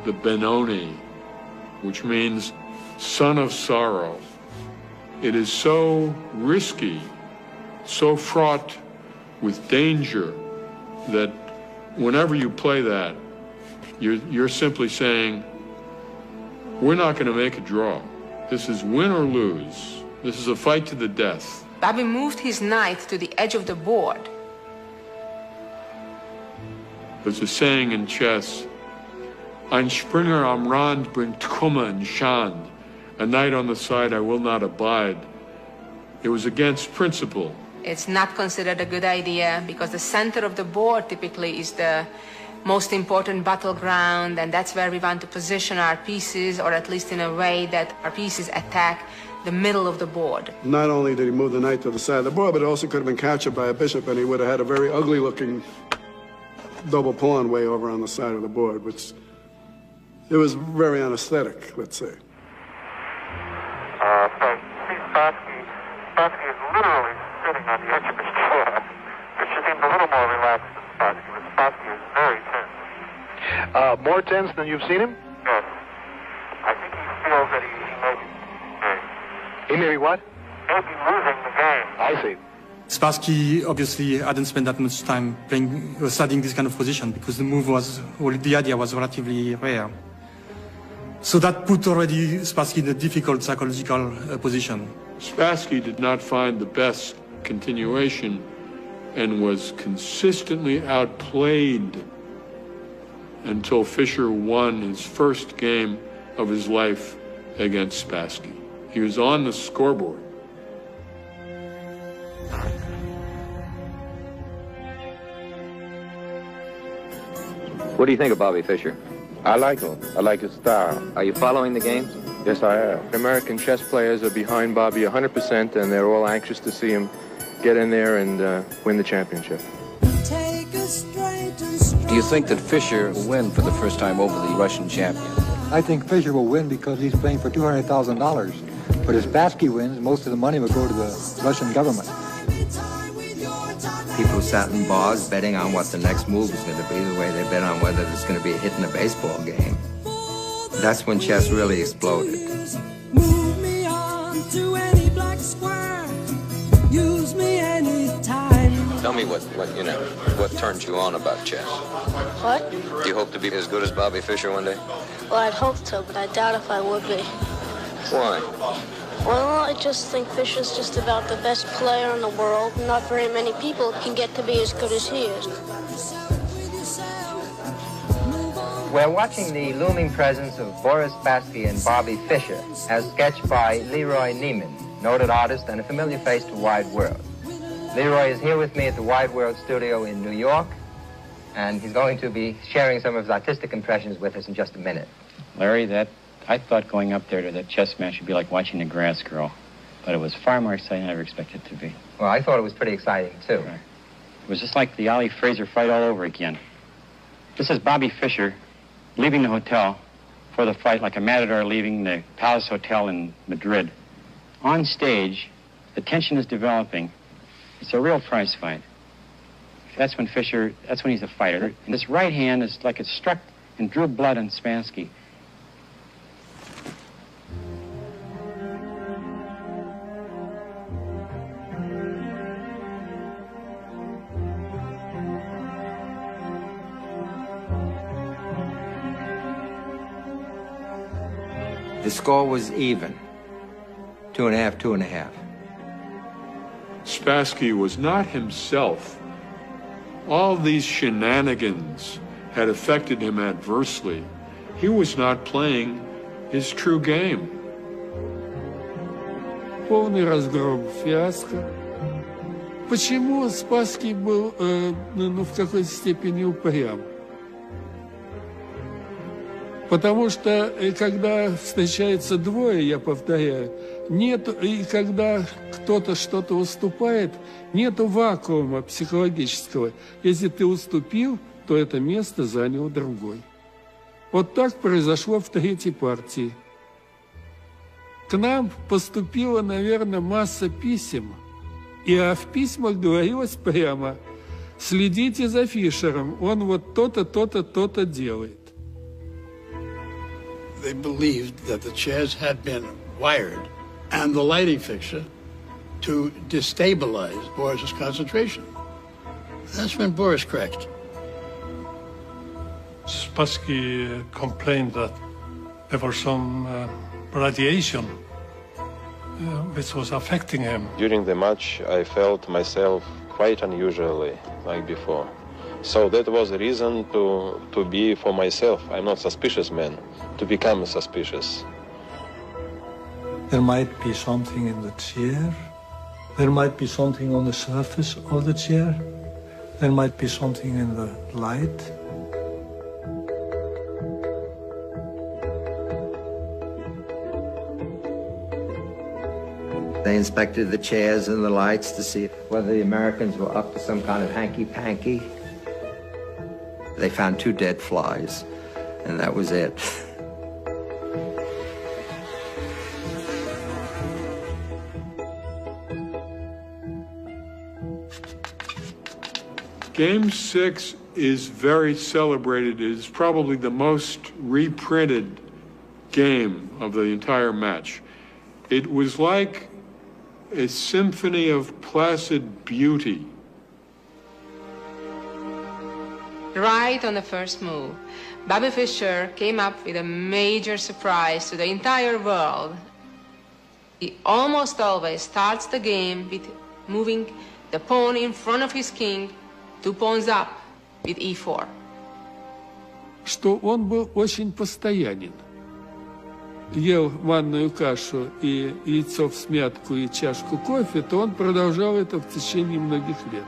the Benoni, which means son of sorrow. It is so risky, so fraught with danger, that whenever you play that, you're simply saying, we're not going to make a draw. This is win or lose. This is a fight to the death. Bobby moved his knight to the edge of the board. There's a saying in chess, Ein Springer am Rand bringt Kummer und Schand. A knight on the side I will not abide. It was against principle. It's not considered a good idea because the center of the board typically is the most important battleground, and that's where we want to position our pieces, or at least in a way that our pieces attack the middle of the board. Not only did he move the knight to the side of the board, but it also could have been captured by a bishop, and he would have had a very ugly-looking double pawn way over on the side of the board, which it was very unaesthetic, let's say. Spassky is literally sitting on the edge of his chair, which seems a little more relaxed than Spassky, but Spassky is very tense. More tense than you've seen him? Yes. I think he feels that he may be... He may be what? May be losing the game. I see. Spassky obviously hadn't spent that much time studying this kind of position because the idea was relatively rare. So that put already Spassky in a difficult psychological position. Spassky did not find the best continuation and was consistently outplayed until Fischer won his first game of his life against Spassky. He was on the scoreboard. What do you think of Bobby Fischer? I like him. I like his style. Are you following the game? Yes, I am. American chess players are behind Bobby 100%, and they're all anxious to see him get in there and win the championship. Do you think that Fischer will win for the first time over the Russian champion? I think Fischer will win because he's playing for $200,000. But if Spassky wins, most of the money will go to the Russian government. People sat in bars betting on what the next move is going to be, the way they bet on whether there's going to be a hit in a baseball game. That's when chess really exploded. Move me on to any black square. Use me anytime. Tell me what turns you on about chess? What? Do you hope to be as good as Bobby Fischer one day? Well, I'd hope so, but I doubt if I would be. Why? Well, I just think Fischer's just about the best player in the world. Not very many people can get to be as good as he is. We're watching the looming presence of Boris Spassky and Bobby Fischer, as sketched by Leroy Neiman, noted artist and a familiar face to Wide World. Leroy is here with me at the Wide World studio in New York, and he's going to be sharing some of his artistic impressions with us in just a minute. Larry, I thought going up there to that chess match would be like watching the grass grow, but it was far more exciting than I ever expected it to be. Well, I thought it was pretty exciting, too. It was just like the Ali Fraser fight all over again. This is Bobby Fischer leaving the hotel for the fight like a matador leaving the Palace Hotel in Madrid. On stage, the tension is developing. It's a real prize fight. That's when he's a fighter. And this right hand is like it struck and drew blood on Spassky. The score was even. 2.5, 2.5. Spassky was not himself. All these shenanigans had affected him adversely. He was not playing his true game. Полный разгром, фиаско. Почему Спасский был, в какой-то степени упрям? Потому что, когда встречается двое, я повторяю, и когда кто-то что-то уступает, нету вакуума психологического. Если ты уступил, то это место занял другой. Вот так произошло в третьей партии. К нам поступила, наверное, масса писем, и в письмах говорилось прямо: следите за Фишером, он вот то-то, то-то, то-то делает. They believed that the chairs had been wired and the lighting fixture to destabilize Boris's concentration. That's when Boris cracked. Spassky complained that there was some radiation which was affecting him. During the match, I felt myself quite unusually, like before. So that was a reason to be for myself. I'm not suspicious man, to become suspicious. There might be something in the chair. There might be something on the surface of the chair. There might be something in the light. They inspected the chairs and the lights to see whether the Americans were up to some kind of hanky-panky. They found 2 dead flies, and that was it. Game 6 is very celebrated. It is probably the most reprinted game of the entire match. It was like a symphony of placid beauty. Right on the first move, Bobby Fischer came up with a major surprise to the entire world. He almost always starts the game with moving the pawn in front of his king 2 pawns up with e4. Что он был очень постоянен. Ел манную кашу и яйцо всмятку и чашку кофе, то он продолжал это в течение многих лет.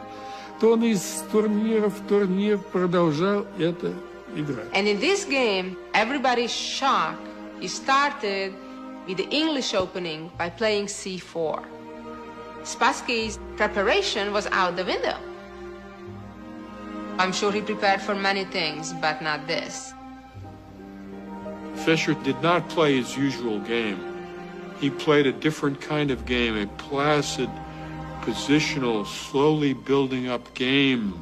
То он из турнира в турнир продолжал это играть. And in this game, everybody's shocked. He started with the English opening by playing c4. Spassky's preparation was out the window. I'm sure he prepared for many things, but not this. Fischer did not play his usual game. He played a different kind of game, a placid, positional, slowly building up game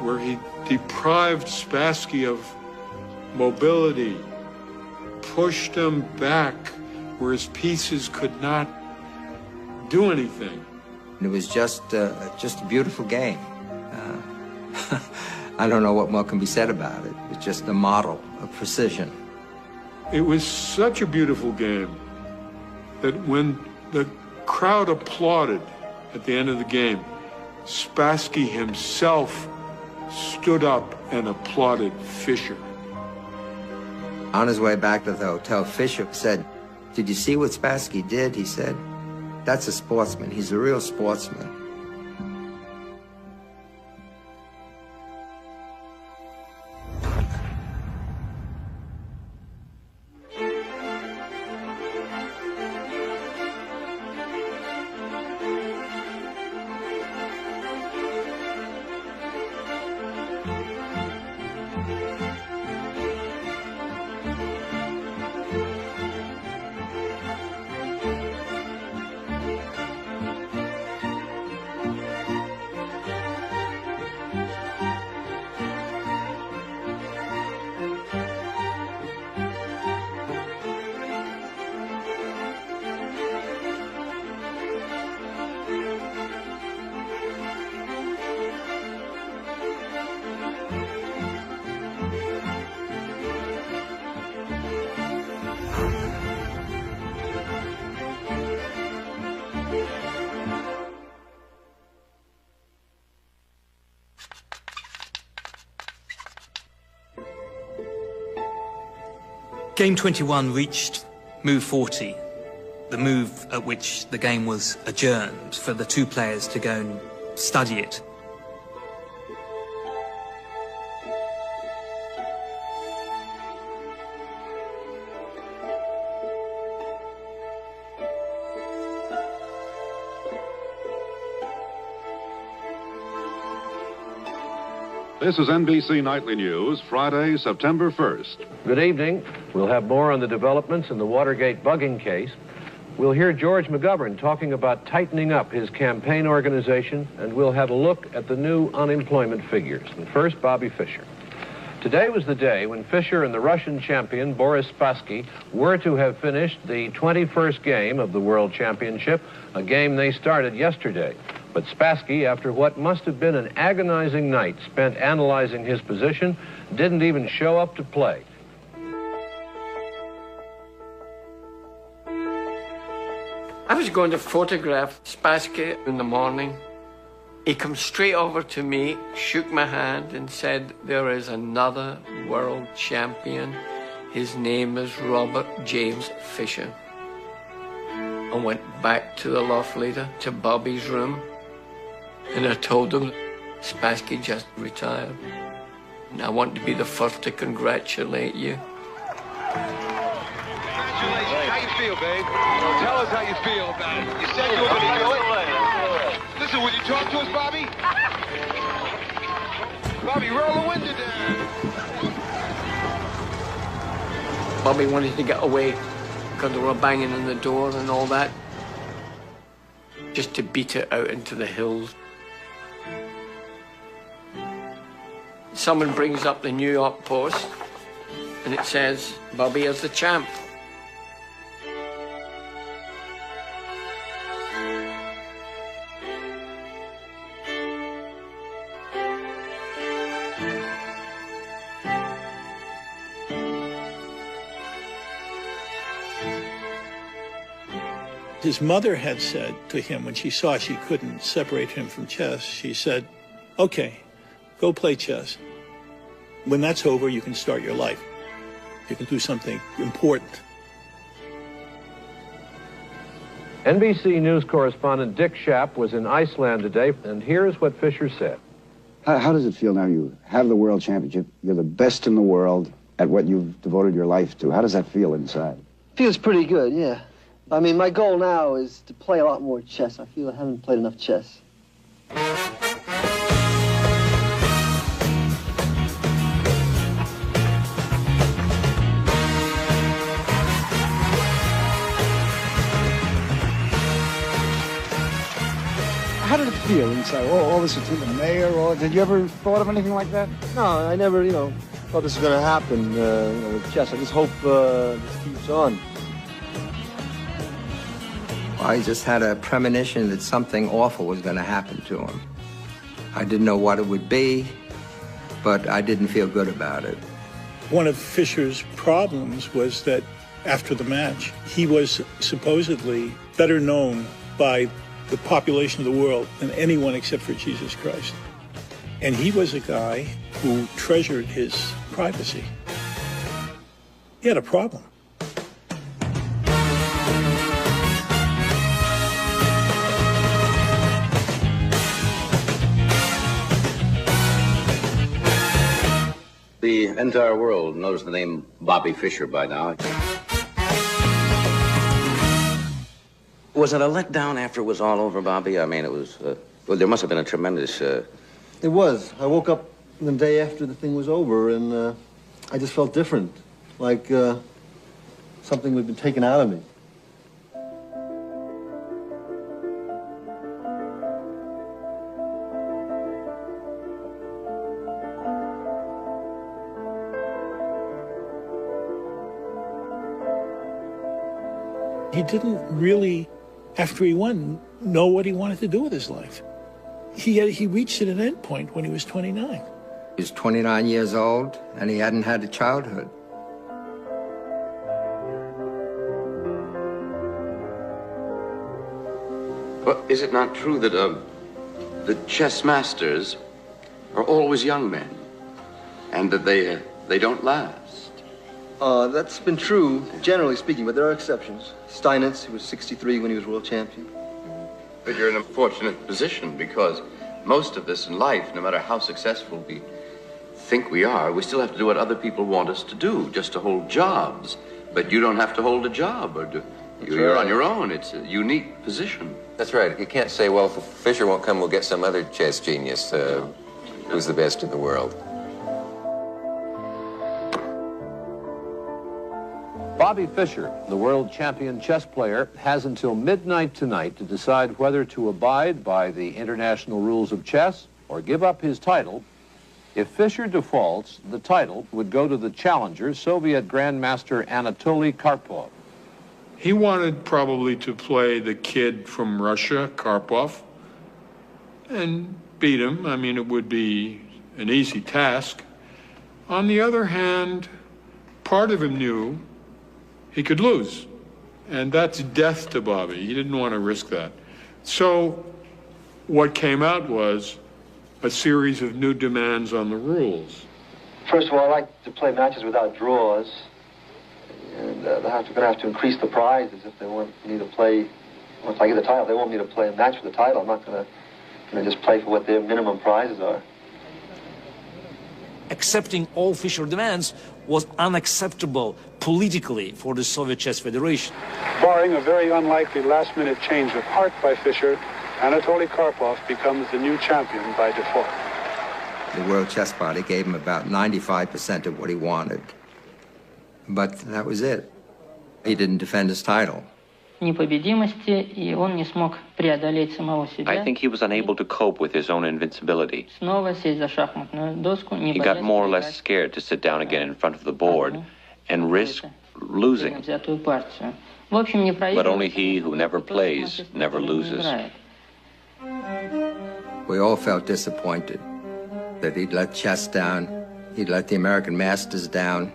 where he deprived Spassky of mobility, pushed him back where his pieces could not do anything. It was just a beautiful game. I don't know what more can be said about it. It's just a model of precision. It was such a beautiful game that when the crowd applauded at the end of the game, Spassky himself stood up and applauded Fischer. On his way back to the hotel, Fischer said, "Did you see what Spassky did?" He said, "That's a sportsman. He's a real sportsman." Game 21 reached move 40, the move at which the game was adjourned for the two players to go and study it. This is NBC Nightly News, Friday, September 1st. Good evening. We'll have more on the developments in the Watergate bugging case. We'll hear George McGovern talking about tightening up his campaign organization, and we'll have a look at the new unemployment figures. And first, Bobbya Fishera. Today was the day when Fischer and the Russian champion, Boris Spassky, were to have finished the 21st game of the World Championship, a game they started yesterday. But Spassky, after what must have been an agonizing night spent analyzing his position, didn't even show up to play. I was going to photograph Spassky in the morning. He come straight over to me, shook my hand and said, "There is another world champion. His name is Robert James Fischer." I went back to the loft leader, to Bobby's room, and I told him Spassky just retired. And I want to be the first to congratulate you. Congratulations. How you feel, babe? Tell us how you feel about it. You said you were going to do it. Listen, will you talk to us, Bobby? Bobby, roll the window down. Bobby wanted to get away because they were banging on the door and all that. Just to beat it out into the hills. Someone brings up the New York Post and it says, "Bobby is the champ." His mother had said to him when she saw she couldn't separate him from chess, she said, "Okay, go play chess. When that's over, you can start your life. You can do something important." NBC News correspondent Dick Schaap was in Iceland today, and here's what Fischer said. How does it feel now? You have the world championship. You're the best in the world at what you've devoted your life to. How does that feel inside? Feels pretty good, yeah. I mean, my goal now is to play a lot more chess. I feel I haven't played enough chess. How did it feel inside? All this between the mayor, did you ever thought of anything like that? No, I never, thought this was going to happen, with chess. I just hope this keeps on. I just had a premonition that something awful was going to happen to him. I didn't know what it would be, but I didn't feel good about it. One of Fischer's problems was that after the match, he was supposedly better known by the population of the world than anyone except for Jesus Christ. And he was a guy who treasured his privacy. He had a problem. The entire world knows the name Bobby Fischer by now. Was it a letdown after it was all over, Bobby? I mean, it was, well, there must have been a tremendous... It was. I woke up the day after the thing was over, and I just felt different, like something had been taken out of me. He didn't really, after he won, know what he wanted to do with his life. He reached an end point when he was 29. He was 29 years old, and he hadn't had a childhood. Well, is it not true that the chess masters are always young men, and that they don't last? That's been true, generally speaking, but there are exceptions. Steinitz, who was 63 when he was world champion. But you're in a fortunate position, because most of this in life, no matter how successful we think we are, we still have to do what other people want us to do, just to hold jobs. But you don't have to hold a job, or do. You're on your own. It's a unique position. That's right. You can't say, well, if Fischer won't come, we'll get some other chess genius who's the best in the world. Bobby Fischer, the world champion chess player, has until midnight tonight to decide whether to abide by the international rules of chess or give up his title. If Fischer defaults, the title would go to the challenger, Soviet Grandmaster Anatoly Karpov. He wanted probably to play the kid from Russia, Karpov, and beat him. I mean, it would be an easy task. On the other hand, part of him knew he could lose, and that's death to Bobby. He didn't want to risk that. So what came out was a series of new demands on the rules. First of all, I like to play matches without draws, and they're going to have to increase the prizes if they want me to play. Once I get the title, they want me to play a match for the title. I'm not going to just play for what their minimum prizes are. Accepting all Fischer demands was unacceptable politically for the Soviet Chess Federation. Barring a very unlikely last-minute change of heart by Fischer, Anatoly Karpov becomes the new champion by default. The World Chess Party gave him about 95% of what he wanted. But that was it. He didn't defend his title. I think he was unable to cope with his own invincibility. He got more or less scared to sit down again in front of the board and risk losing. But only he who never plays never loses. We all felt disappointed that he'd let chess down, he'd let the American masters down.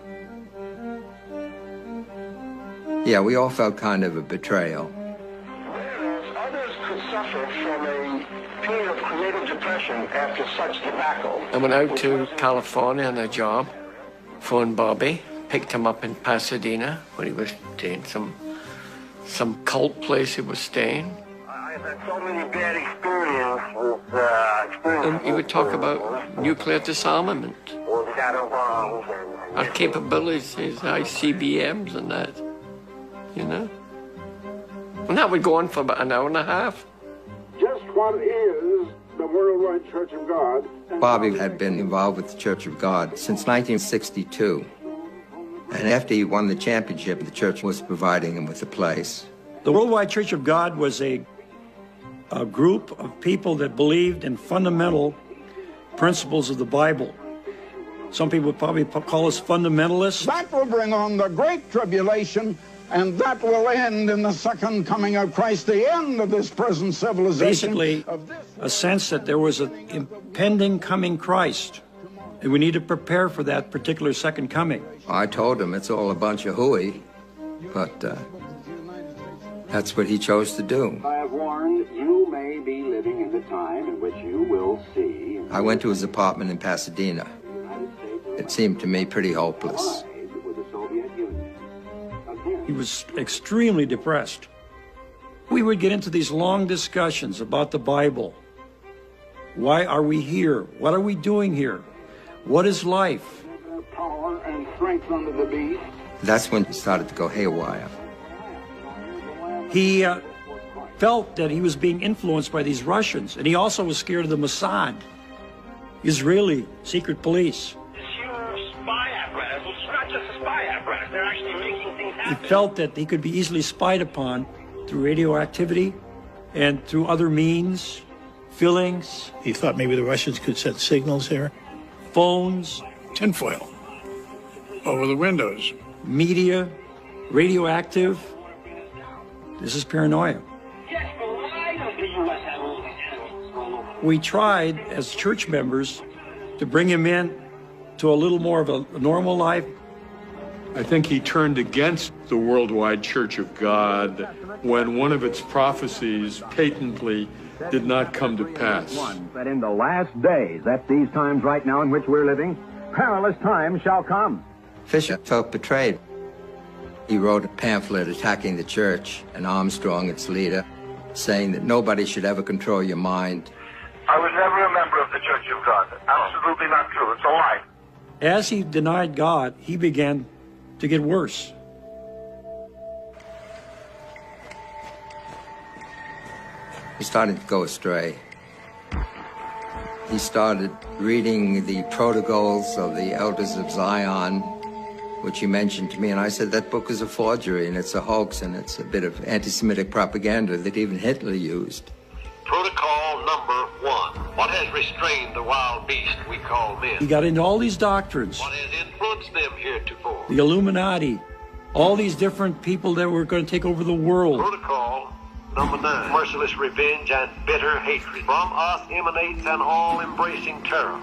Yeah, we all felt kind of a betrayal. Others could suffer from a period of creative depression after such debacle. I went out to California on a job, phoned Bobby, picked him up in Pasadena, where he was staying, some cult place he was staying. So many bad experiences. And he would talk about nuclear disarmament, our capabilities, ICBMs and that, you know. And that would go on for about an hour and a half. Just what is the Worldwide Church of God? Bobby had been involved with the Church of God since 1962. And after he won the championship, the church was providing him with a place. The Worldwide Church of God was a group of people that believed in fundamental principles of the Bible. Some people would probably call us fundamentalists. That will bring on the great tribulation, and that will end in the second coming of Christ, the end of this present civilization. Basically, a sense that there was an impending coming Christ, and we need to prepare for that particular second coming. I told him it's all a bunch of hooey, but that's what he chose to do. I have warned you may be living in the time in which you will see. I went to his apartment in Pasadena. It seemed to me pretty hopeless. He was extremely depressed. We would get into these long discussions about the Bible. Why are we here? What are we doing here? What is life? Power and strength under the beast. That's when he started to go haywire. He felt that he was being influenced by these Russians, and he also was scared of the Mossad, Israeli secret police. This huge spy apparatus, it's not just a spy apparatus, they're actually making things happen. He felt that he could be easily spied upon through radioactivity and through other means, fillings. He thought maybe the Russians could set signals here. Phones. Tinfoil over the windows. Media, radioactive. This is paranoia. We tried, as church members, to bring him in to a little more of a normal life. I think he turned against the Worldwide Church of God when one of its prophecies patently did not come to pass. That in the last days, that's these times right now in which we're living, perilous times shall come. Fischer felt betrayed. He wrote a pamphlet attacking the church and Armstrong, its leader, saying that nobody should ever control your mind. I was never a member of the Church of God. Absolutely not true. It's a lie. As he denied God, he began to get worse. He started to go astray. He started reading the protocols of the Elders of Zion, which he mentioned to me, and I said, that book is a forgery, and it's a hoax, and it's a bit of anti-Semitic propaganda that even Hitler used. Protocol number 1. What has restrained the wild beast we call men? He got into all these doctrines. What has influenced them heretofore? The Illuminati, all these different people that were going to take over the world. Protocol number 9. Merciless revenge and bitter hatred. From us emanates an all-embracing terror.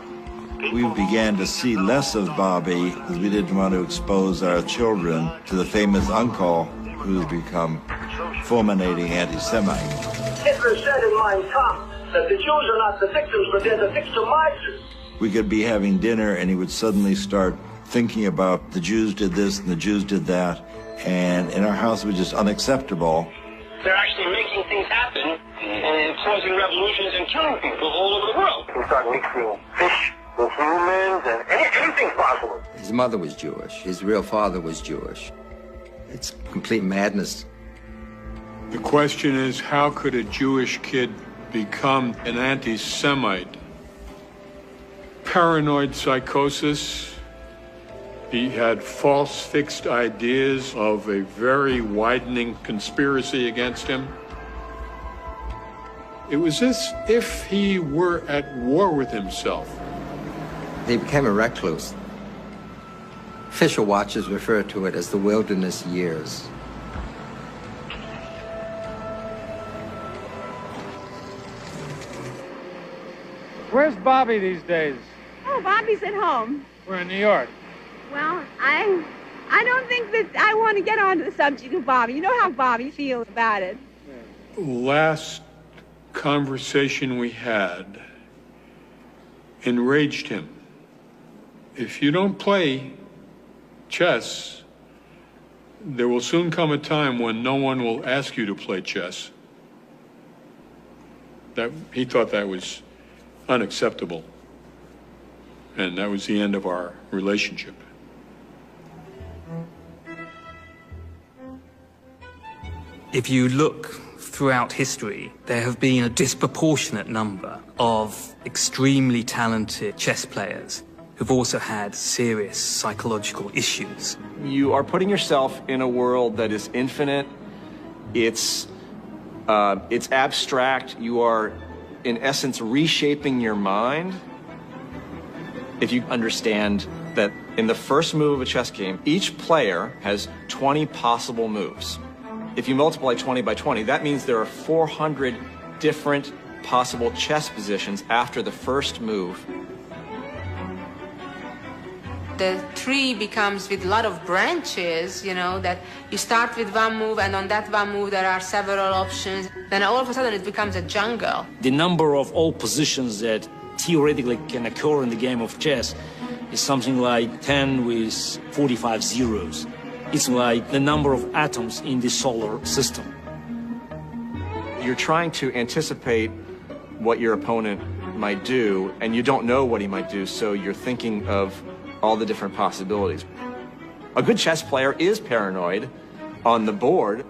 We began to see less of Bobby because we didn't want to expose our children to the famous uncle who's become fulminating anti-Semite. Hitler said in Mein Kampf that the Jews are not the victims, but they're the victimizers. We could be having dinner and he would suddenly start thinking about the Jews did this and the Jews did that, and in our house it was just unacceptable. They're actually making things happen and causing revolutions and killing people all over the world. We start mixing fish with humans and anything's possible. His mother was Jewish. His real father was Jewish. It's complete madness. The question is, how could a Jewish kid become an anti-Semite? Paranoid psychosis. He had false fixed ideas of a very widening conspiracy against him. It was as if he were at war with himself. He became a recluse. Fischer watchers refer to it as the wilderness years. Where's Bobby these days? Oh, Bobby's at home. We're in New York. Well, I don't think that I want to get onto the subject of Bobby. You know how Bobby feels about it. Last conversation we had enraged him. If you don't play chess, there will soon come a time when no one will ask you to play chess. He thought that was unacceptable. And that was the end of our relationship. If you look throughout history, there have been a disproportionate number of extremely talented chess players who've also had serious psychological issues. You are putting yourself in a world that is infinite. It's abstract. You are, in essence, reshaping your mind. If you understand that in the first move of a chess game, each player has 20 possible moves. If you multiply 20 by 20, that means there are 400 different possible chess positions after the first move. The tree becomes with a lot of branches, you know, that you start with one move and on that one move there are several options. Then all of a sudden it becomes a jungle. The number of all positions that theoretically can occur in the game of chess is something like 10 with 45 zeros. It's like the number of atoms in the solar system. You're trying to anticipate what your opponent might do, and you don't know what he might do, so you're thinking of all the different possibilities. A good chess player is paranoid on the board,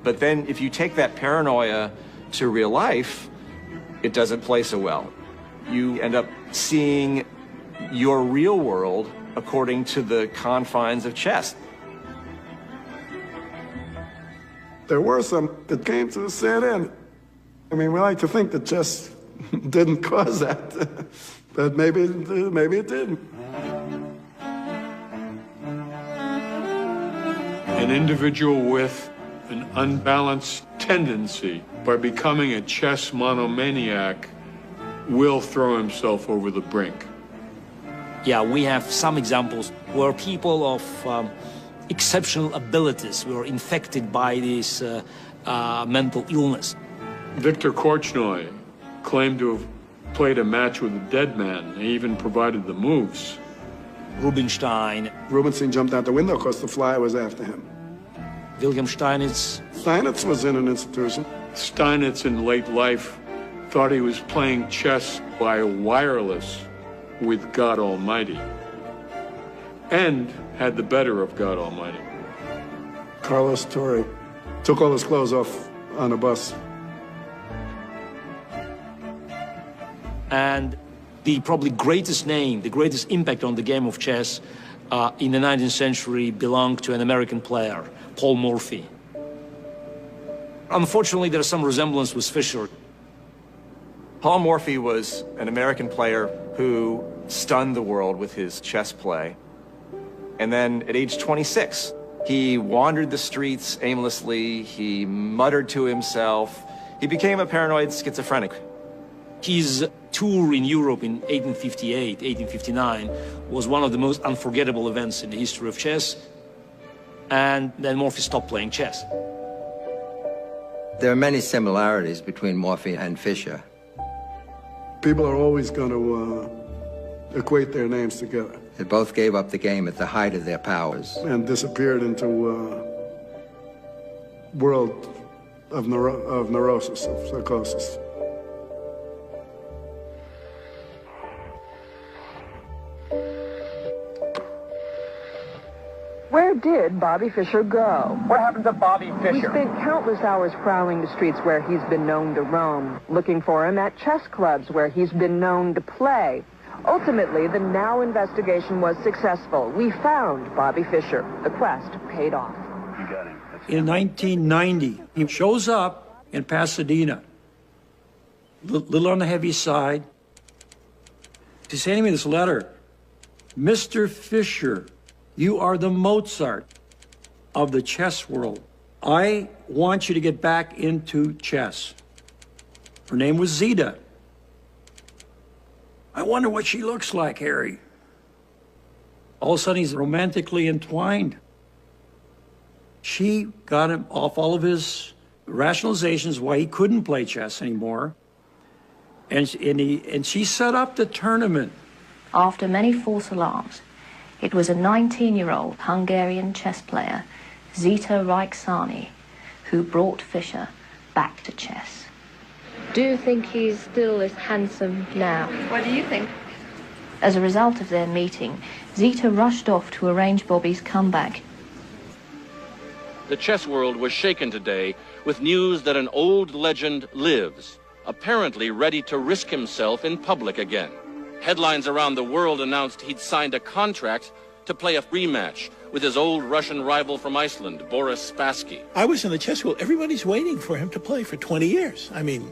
but then if you take that paranoia to real life, it doesn't play so well. You end up seeing your real world according to the confines of chess. There were some that came to a sad end. I mean, we like to think that chess didn't cause that, but maybe it did. An individual with an unbalanced tendency, by becoming a chess monomaniac, will throw himself over the brink. Yeah, we have some examples where people of exceptional abilities were infected by this mental illness. Victor Korchnoi claimed to have played a match with a dead man. He even provided the moves. Rubinstein. Rubinstein jumped out the window because the fly was after him. Wilhelm Steinitz. Steinitz was in an institution. Steinitz in late life thought he was playing chess by wireless with God Almighty, and had the better of God Almighty. Carlos Torre took all his clothes off on a bus. And the probably greatest name, the greatest impact on the game of chess in the 19th century belonged to an American player, Paul Morphy. Unfortunately, there's some resemblance with Fischer. Paul Morphy was an American player who stunned the world with his chess play. And then at age 26, he wandered the streets aimlessly, he muttered to himself, he became a paranoid schizophrenic. His tour in Europe in 1858, 1859 was one of the most unforgettable events in the history of chess. And then Morphy stopped playing chess. There are many similarities between Morphy and Fischer. People are always going to equate their names together. They both gave up the game at the height of their powers. And disappeared into a world of neurosis, of psychosis. Where did Bobby Fischer go? What happened to Bobby Fischer? We spent countless hours prowling the streets where he's been known to roam, looking for him at chess clubs where he's been known to play. Ultimately, the Now investigation was successful. We found Bobby Fischer. The quest paid off. You got him. In 1990, he shows up in Pasadena, a little on the heavy side. He's handing me this letter. Mr. Fischer, you are the Mozart of the chess world. I want you to get back into chess. Her name was Zita. I wonder what she looks like, Harry. All of a sudden, he's romantically entwined. She got him off all of his rationalizations why he couldn't play chess anymore. And she set up the tournament. After many false alarms, it was a 19-year-old Hungarian chess player, Zita Reiksani, who brought Fischer back to chess. Do you think he's still as handsome now? What do you think? As a result of their meeting, Zita rushed off to arrange Bobby's comeback. The chess world was shaken today with news that an old legend lives, apparently ready to risk himself in public again. Headlines around the world announced he'd signed a contract to play a rematch with his old Russian rival from Iceland, Boris Spassky. I was in the chess world. Everybody's waiting for him to play for 20 years. I mean,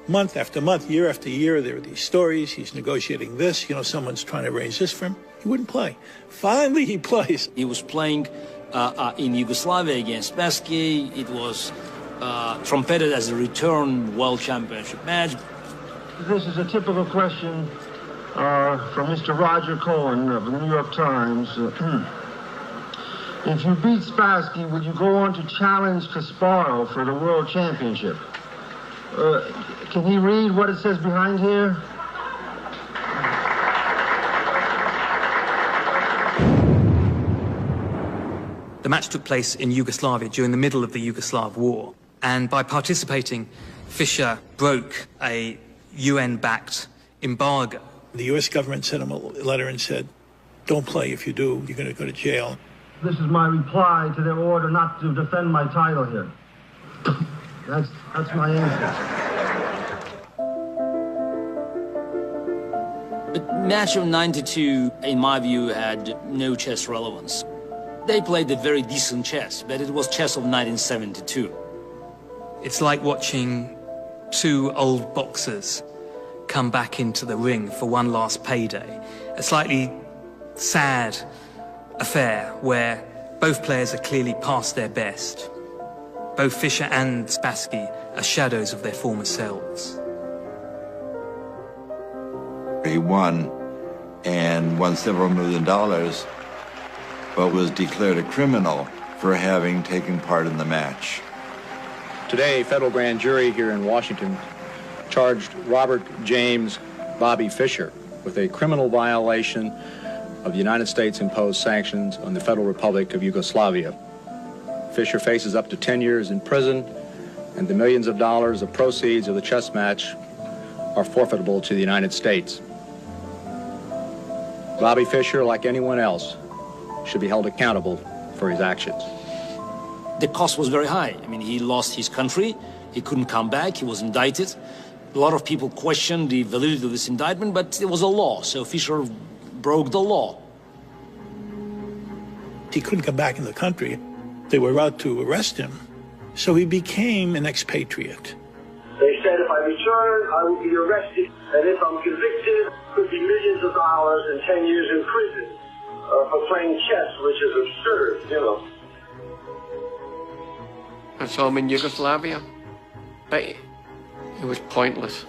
month after month, year after year, there are these stories. He's negotiating this. You know, someone's trying to arrange this for him. He wouldn't play. Finally, he plays. He was playing in Yugoslavia against Spassky. It was trumpeted as a return World Championship match. This is a typical question from Mr. Roger Cohen of the New York Times. If you beat Spassky, would you go on to challenge Kasparov for the World Championship? Can he read what it says behind here? The match took place in Yugoslavia during the middle of the Yugoslav war, and by participating, Fischer broke a UN-backed embargo. The U.S. government sent him a letter and said, don't play. If you do, you're going to go to jail. This is my reply to their order not to defend my title here. That's my answer. The match of 92, in my view, had no chess relevance. They played a very decent chess, but it was chess of 1972. It's like watching two old boxers come back into the ring for one last payday. A slightly sad affair where both players are clearly past their best. Both Fischer and Spassky are shadows of their former selves. He won and won several $1 million, but was declared a criminal for having taken part in the match. Today, a federal grand jury here in Washington charged Robert James Bobby Fischer with a criminal violation of the United States imposed sanctions on the Federal Republic of Yugoslavia. Fischer faces up to 10 years in prison, and the millions of dollars of proceeds of the chess match are forfeitable to the United States. Bobby Fischer, like anyone else, should be held accountable for his actions. The cost was very high. I mean, he lost his country, he couldn't come back, he was indicted. A lot of people questioned the validity of this indictment, but it was a law, so Fischer broke the law. He couldn't come back in the country. They were out to arrest him, so he became an expatriate. They said if I return, I will be arrested, and if I'm convicted, it could be millions of dollars and 10 years in prison for playing chess, which is absurd, you know. I saw him in Yugoslavia, but it was pointless.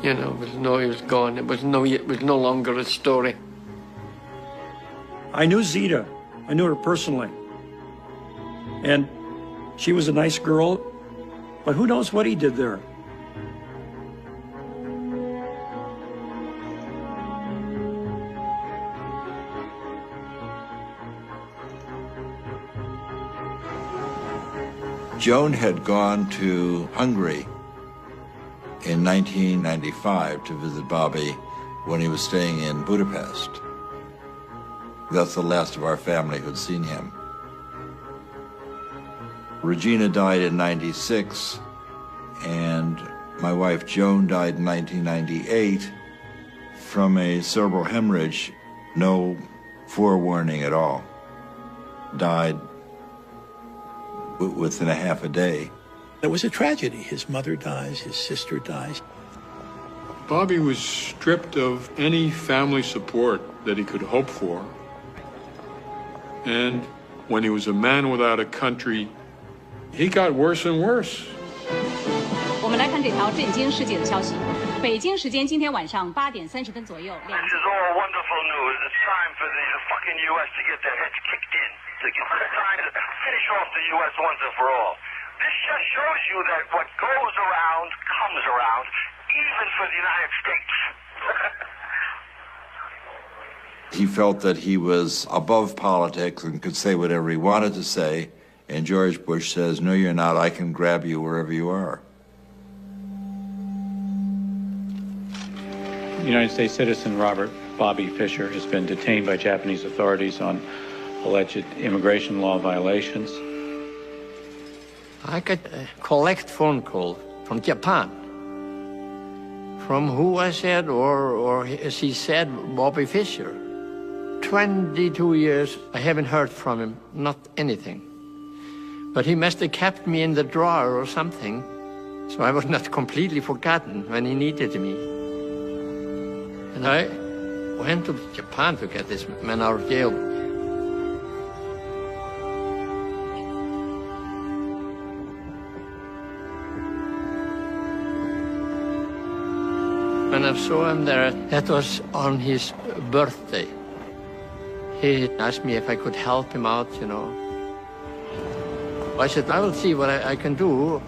You know, he was gone. It was no longer a story. I knew Zita. I knew her personally. And she was a nice girl, but who knows what he did there. Joan had gone to Hungary in 1995 to visit Bobby when he was staying in Budapest. That's the last of our family who'd seen him. Regina died in '96, and my wife Joan died in 1998 from a cerebral hemorrhage, no forewarning at all. Died within a half a day. It was a tragedy. His mother dies, his sister dies. Bobby was stripped of any family support that he could hope for. And when he was a man without a country, he got worse and worse. 我们来看这条震惊世界的消息。北京时间今天晚上8点30分左右。 This is all wonderful news. It's time for the fucking U.S. to get their heads kicked in. It's time to finish off the U.S. once and for all. This just shows you that what goes around comes around, even for the United States. He felt that he was above politics and could say whatever he wanted to say And George Bush says, no, you're not. I can grab you wherever you are. United States citizen Robert Bobby Fischer has been detained by Japanese authorities on alleged immigration law violations. I got a collect phone call from Japan. From who I said, or as he said, Bobby Fischer. 22 years, I haven't heard from him, not anything. But he must have kept me in the drawer or something, so I was not completely forgotten when he needed me. And I went to Japan to get this man out of jail. When I saw him there, that was on his birthday. He asked me if I could help him out, you know. I said, I will see what I can do.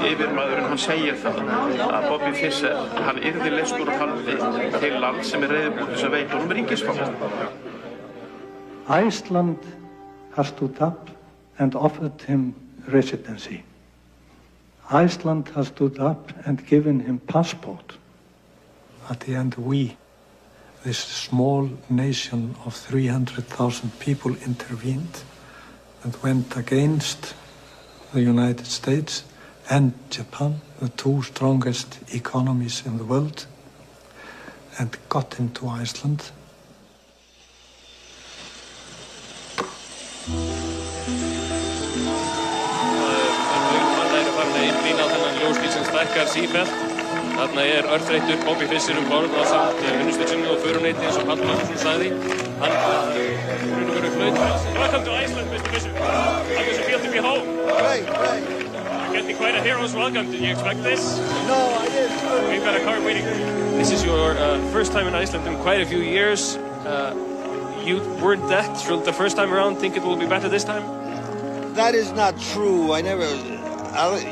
Yfirmaðurinn hann segir það að Bobby Fischer hann yrði leystur úr haldi til land sem reiðubúið þess að veita honum ríkisfang. Iceland has stood up and offered him residency. Iceland has stood up and given him passport. At the end, we, this small nation of 300,000 people, intervened and went against the United States and Japan, the two strongest economies in the world, and got into Iceland. Þarna örþreyttur Bobby Fischer borð á samt vinnustöðsynni og föruneyti eins og Páll Magnússon sagði. Hann Welcome to Iceland, Mr. Fischer. How does it feel to be home? Great. You're getting quite a hero's welcome. Did you expect this? No, I didn't. We've got a car waiting. This is your first time in Iceland in quite a few years. You weren't that thrilled the first time around. Think it will be better this time? That is not true. I never...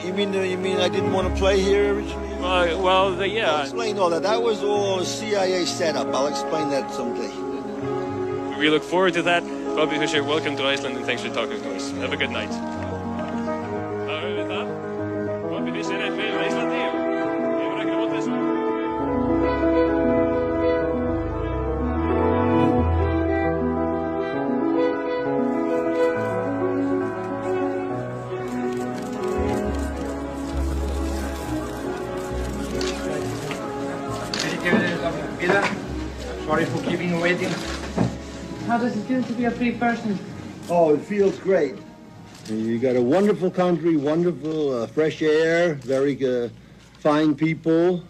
You mean I didn't want to play here originally? Yeah. I'll explain all that. That was all a CIA setup. I'll explain that someday. We look forward to that. Bobby Fischer, welcome to Iceland and thanks for talking to us. Have a good night. Bobby Fischer er með Íslandi og hefur ekki mótið þessu. Sorry for keeping you waiting. How does it feel to be a free person? Oh, it feels great. You got a wonderful country, wonderful fresh air, very fine people,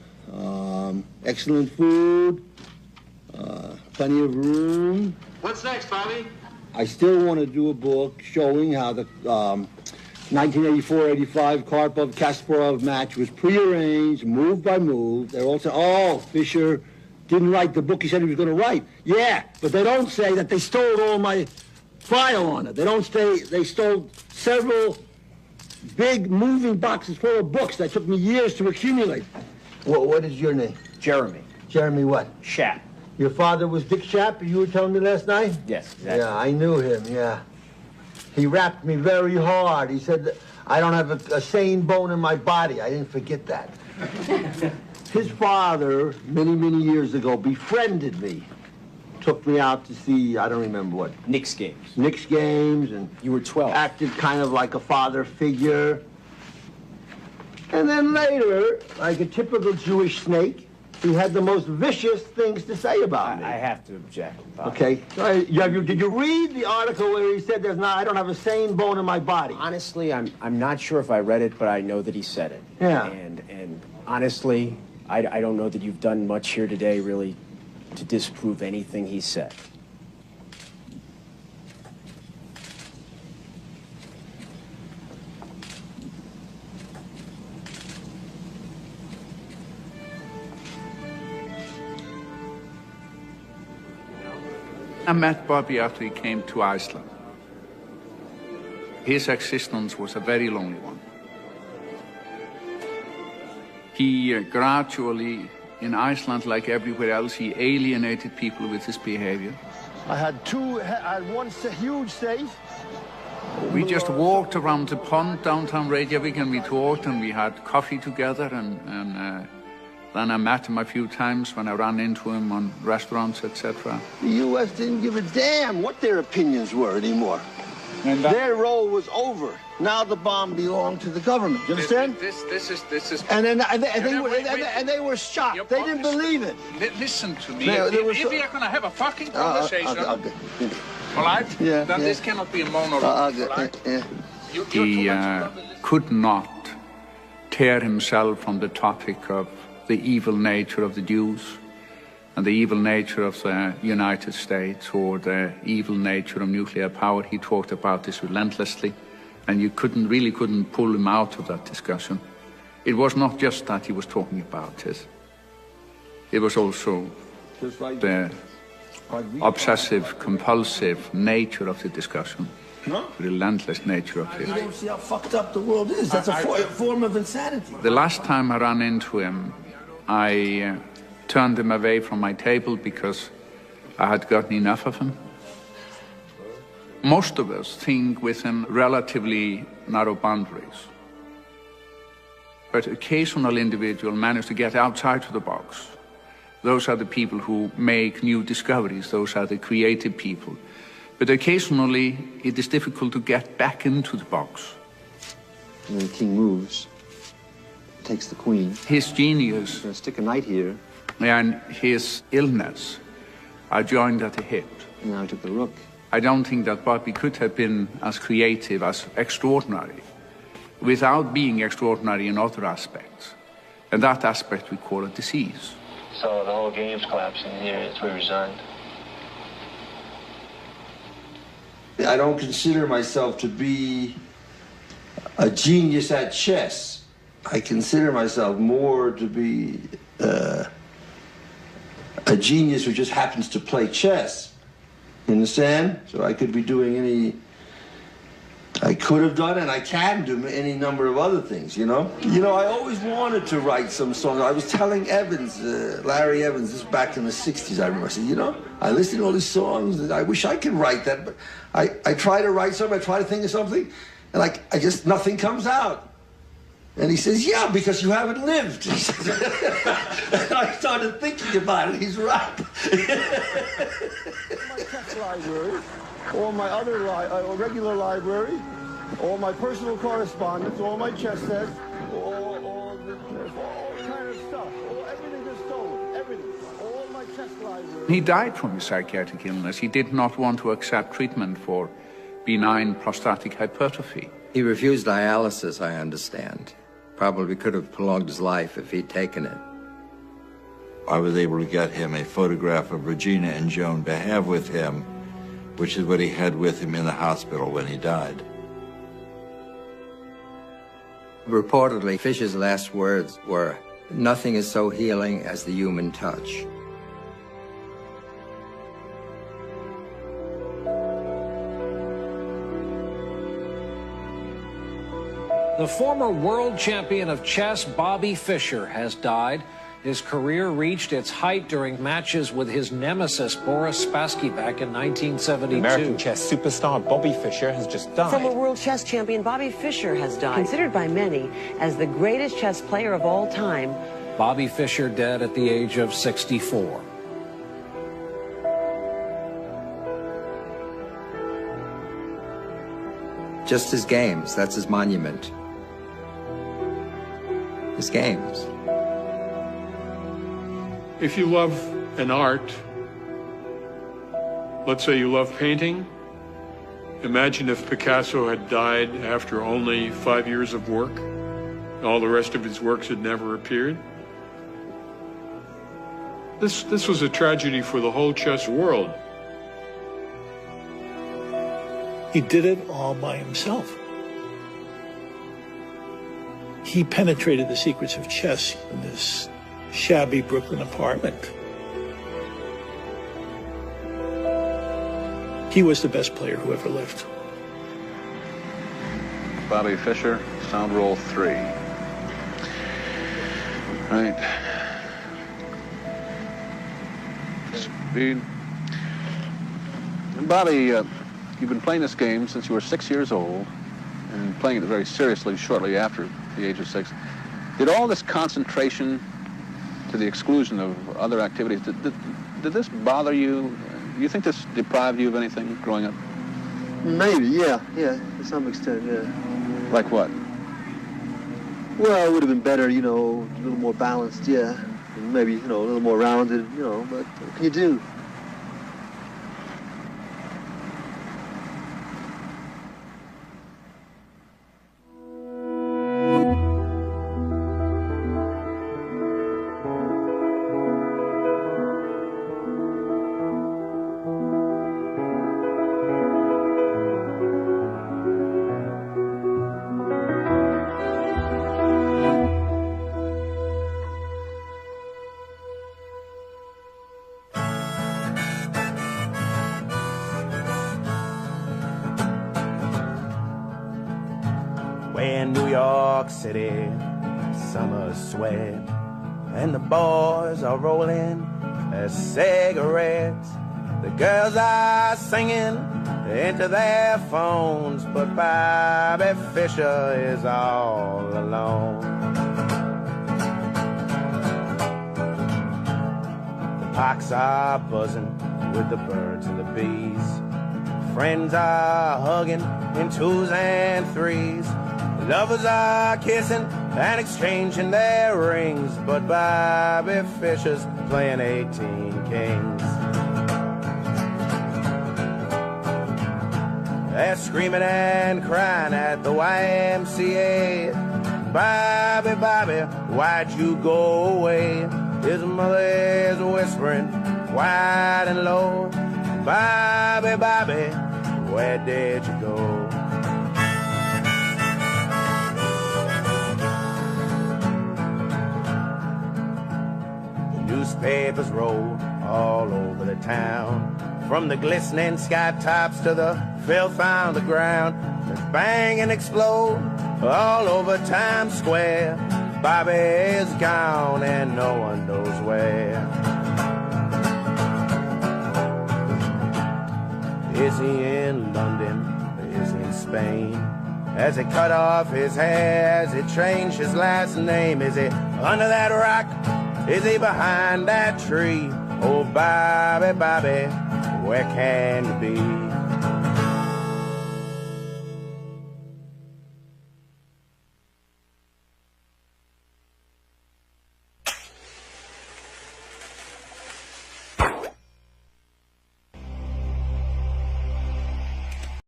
excellent food, plenty of room. What's next, Bobby? I still want to do a book showing how the 1984-85 Karpov-Kasparov match was prearranged, move by move. They're all saying, Fischer didn't write the book he said he was going to write. Yeah, but they don't say that they stole all my file on it. They don't say they stole several big moving boxes full of books that took me years to accumulate. What is your name? Jeremy. Jeremy what? Schaap. Your father was Dick Schaap, you were telling me last night? Yes, exactly. Yeah, I knew him, yeah. He rapped me very hard. He said that I don't have a sane bone in my body. I didn't forget that. His father, many, many years ago, befriended me. Took me out to see, I don't remember what. Knicks games. Knicks games, and you were 12. Acted kind of like a father figure. And then later, like a typical Jewish snake, he had the most vicious things to say about me. I have to object, Bob. Okay. Did you read the article where he said I don't have a sane bone in my body? Honestly, I'm not sure if I read it, but I know that he said it. Yeah. And honestly, I don't know that you've done much here today, really, to disprove anything he said. I met Bobby after he came to Iceland. His existence was a very lonely one. He gradually In Iceland, like everywhere else, he alienated people with his behavior. I had one huge safe. We just walked around the pond downtown Reykjavik, and we talked, and we had coffee together, and then I met him a few times when I ran into him on restaurants, etc. The U.S. didn't give a damn what their opinions were anymore. Their role was over. Now the bomb belonged to the government. You understand? This is. And they were shocked. They didn't believe it. Listen to me. No, if we are going to have a fucking conversation, polite, then this cannot be a monologue. He could not tear himself from the topic of the evil nature of the Jews and the evil nature of the United States or the evil nature of nuclear power. He talked about this relentlessly, and you really couldn't pull him out of that discussion. It was not just that he was talking about it. It was also the obsessive, compulsive nature of the discussion. The relentless nature of it. You don't see how fucked up the world is. That's a form of insanity. The last time I ran into him, I turned him away from my table because I had gotten enough of him. Most of us think within relatively narrow boundaries. But occasional individual manage to get outside of the box. Those are the people who make new discoveries. Those are the creative people. But occasionally, it is difficult to get back into the box. And then the king moves, takes the queen. His genius. Gonna stick a knight here. And his illness are joined at the hip. And now I took the rook. I don't think that Bobby could have been as creative, as extraordinary, without being extraordinary in other aspects. And that aspect we call a disease. So the whole game's collapsing here. It's we resigned. I don't consider myself to be a genius at chess. I consider myself more to be a genius who just happens to play chess. You understand? So I could be doing I could have done and I can do any number of other things, you know? You know, I always wanted to write some songs. I was telling Evans, Larry Evans, this was back in the 60s, I remember. I said, you know, I listen to all these songs, and I wish I could write that, but I try to write something, I try to think of something, and I just, nothing comes out. And he says, yeah, because you haven't lived. And I started thinking about it, he's right. My text library, all my other regular library, all my personal correspondence, all my chess sets, all kind of stuff. Everything is stolen, everything. All my chess library. He died from his psychiatric illness. He did not want to accept treatment for benign prostatic hypertrophy. He refused dialysis, I understand. Probably could have prolonged his life if he'd taken it. I was able to get him a photograph of Regina and Joan to have with him, which is what he had with him in the hospital when he died. Reportedly, Fischer's last words were, "Nothing is so healing as the human touch." The former world champion of chess, Bobby Fischer, has died. His career reached its height during matches with his nemesis, Boris Spassky, back in 1972. American chess superstar Bobby Fischer has just died. Former world chess champion Bobby Fischer has died. Considered by many as the greatest chess player of all time. Bobby Fischer dead at the age of 64. Just his games, that's his monument. His games. If you love an art, let's say you love painting, imagine if Picasso had died after only 5 years of work. All the rest of his works had never appeared. This was a tragedy for the whole chess world. He did it all by himself. He penetrated the secrets of chess in this shabby Brooklyn apartment. He was the best player who ever lived. Bobby Fischer, sound roll 3. Right. speed. And Bobby, you've been playing this game since you were 6 years old, and playing it very seriously shortly after the age of 6. Did all this concentration to the exclusion of other activities, did this bother you? Do you think this deprived you of anything growing up? Maybe, yeah, to some extent, yeah. Like what? Well, it would have been better, you know, a little more balanced, yeah. And maybe, you know, a little more rounded, you know, but what can you do? in New York City, summer's sweat, and the boys are rolling their cigarettes. The girls are singing into their phones, but Bobbya Fischer is all alone. The parks are buzzing with the birds and the bees. Friends are hugging in twos and threes. Lovers are kissing and exchanging their rings, but Bobbya Fischer's playing 18 Kings. They're screaming and crying at the YMCA. Bobby, Bobby, why'd you go away? His mother is whispering wide and low. Bobby, Bobby, where did you go? The newspapers roll all over the town, from the glistening sky tops to the filth on the ground. There's bang and explode all over Times Square. Bobby is gone and no one knows where. Is he in London? Is he in Spain? Has he cut off his hair? Has he changed his last name? Is he under that rock? Is he behind that tree? Oh, Bobby, Bobby, where can you be?